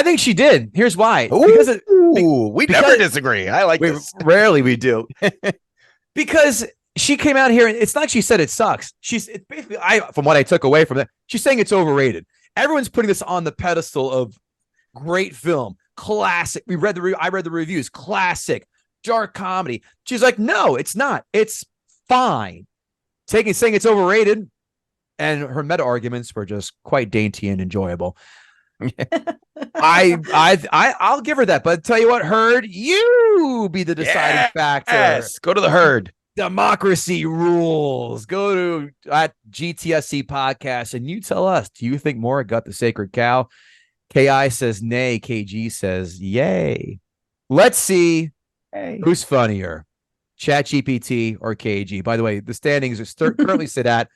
think she did. Here's why. We never disagree. I like this. Rarely we do. Because she came out here and it's not like she said it sucks. It's basically, from what I took away from that, she's saying it's overrated. Everyone's putting this on the pedestal of great film, classic. I read the reviews, classic, dark comedy. She's like, no, it's not. It's fine. Saying it's overrated. And her meta arguments were just quite dainty and enjoyable. I'll give her that. But tell you what, Herd, you be the deciding factor. Yes, go to the Herd. Democracy rules. Go to at GTSC podcast and you tell us, do you think Maura got the sacred cow? KI says nay. KG says yay. Let's see who's funnier, ChatGPT or KG. By the way, the standings are currently sit at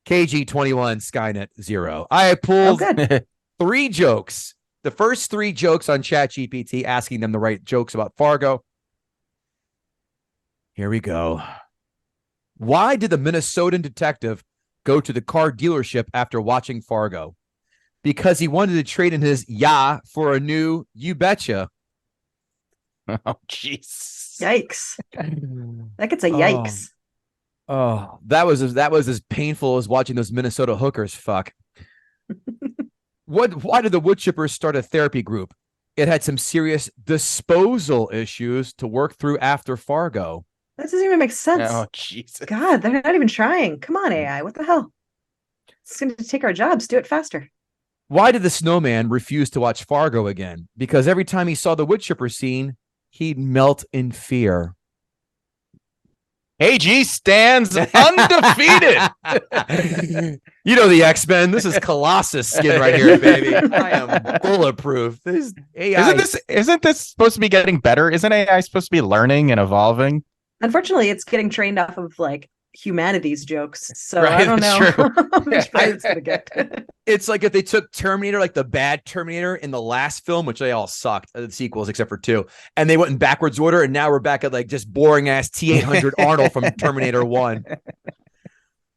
KG 21, Skynet 0. I pulled 3 jokes. The first 3 jokes on ChatGPT, asking them the right jokes about Fargo. Here we go. Why did the Minnesotan detective go to the car dealership after watching Fargo? Because he wanted to trade in his for a new you betcha. Oh, jeez. Yikes. That gets a yikes. Oh, that was as painful as watching those Minnesota hookers fuck. Why did the wood chippers start a therapy group? it had some serious disposal issues to work through after Fargo. That doesn't even make sense. Oh, Jesus. God, they're not even trying. Come on, AI. What the hell? It's going to take our jobs. Do it faster. Why did the snowman refuse to watch Fargo again? Because every time he saw the wood chipper scene, he'd melt in fear. AG stands undefeated. You know the X-Men. This is Colossus skin right here, baby. I am bulletproof. This AI. Isn't this supposed to be getting better? Isn't AI supposed to be learning and evolving? Unfortunately, it's getting trained off of like humanities jokes. So Right, I don't know that's true. how much better it's going to get. It's like if they took Terminator, like the bad Terminator in the last film, which they all sucked, the sequels except for 2, and they went in backwards order, and now we're back at like just boring ass T-800 Arnold from Terminator 1.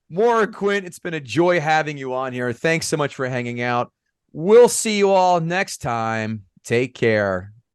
Maura Quint, it's been a joy having you on here. Thanks so much for hanging out. We'll see you all next time. Take care.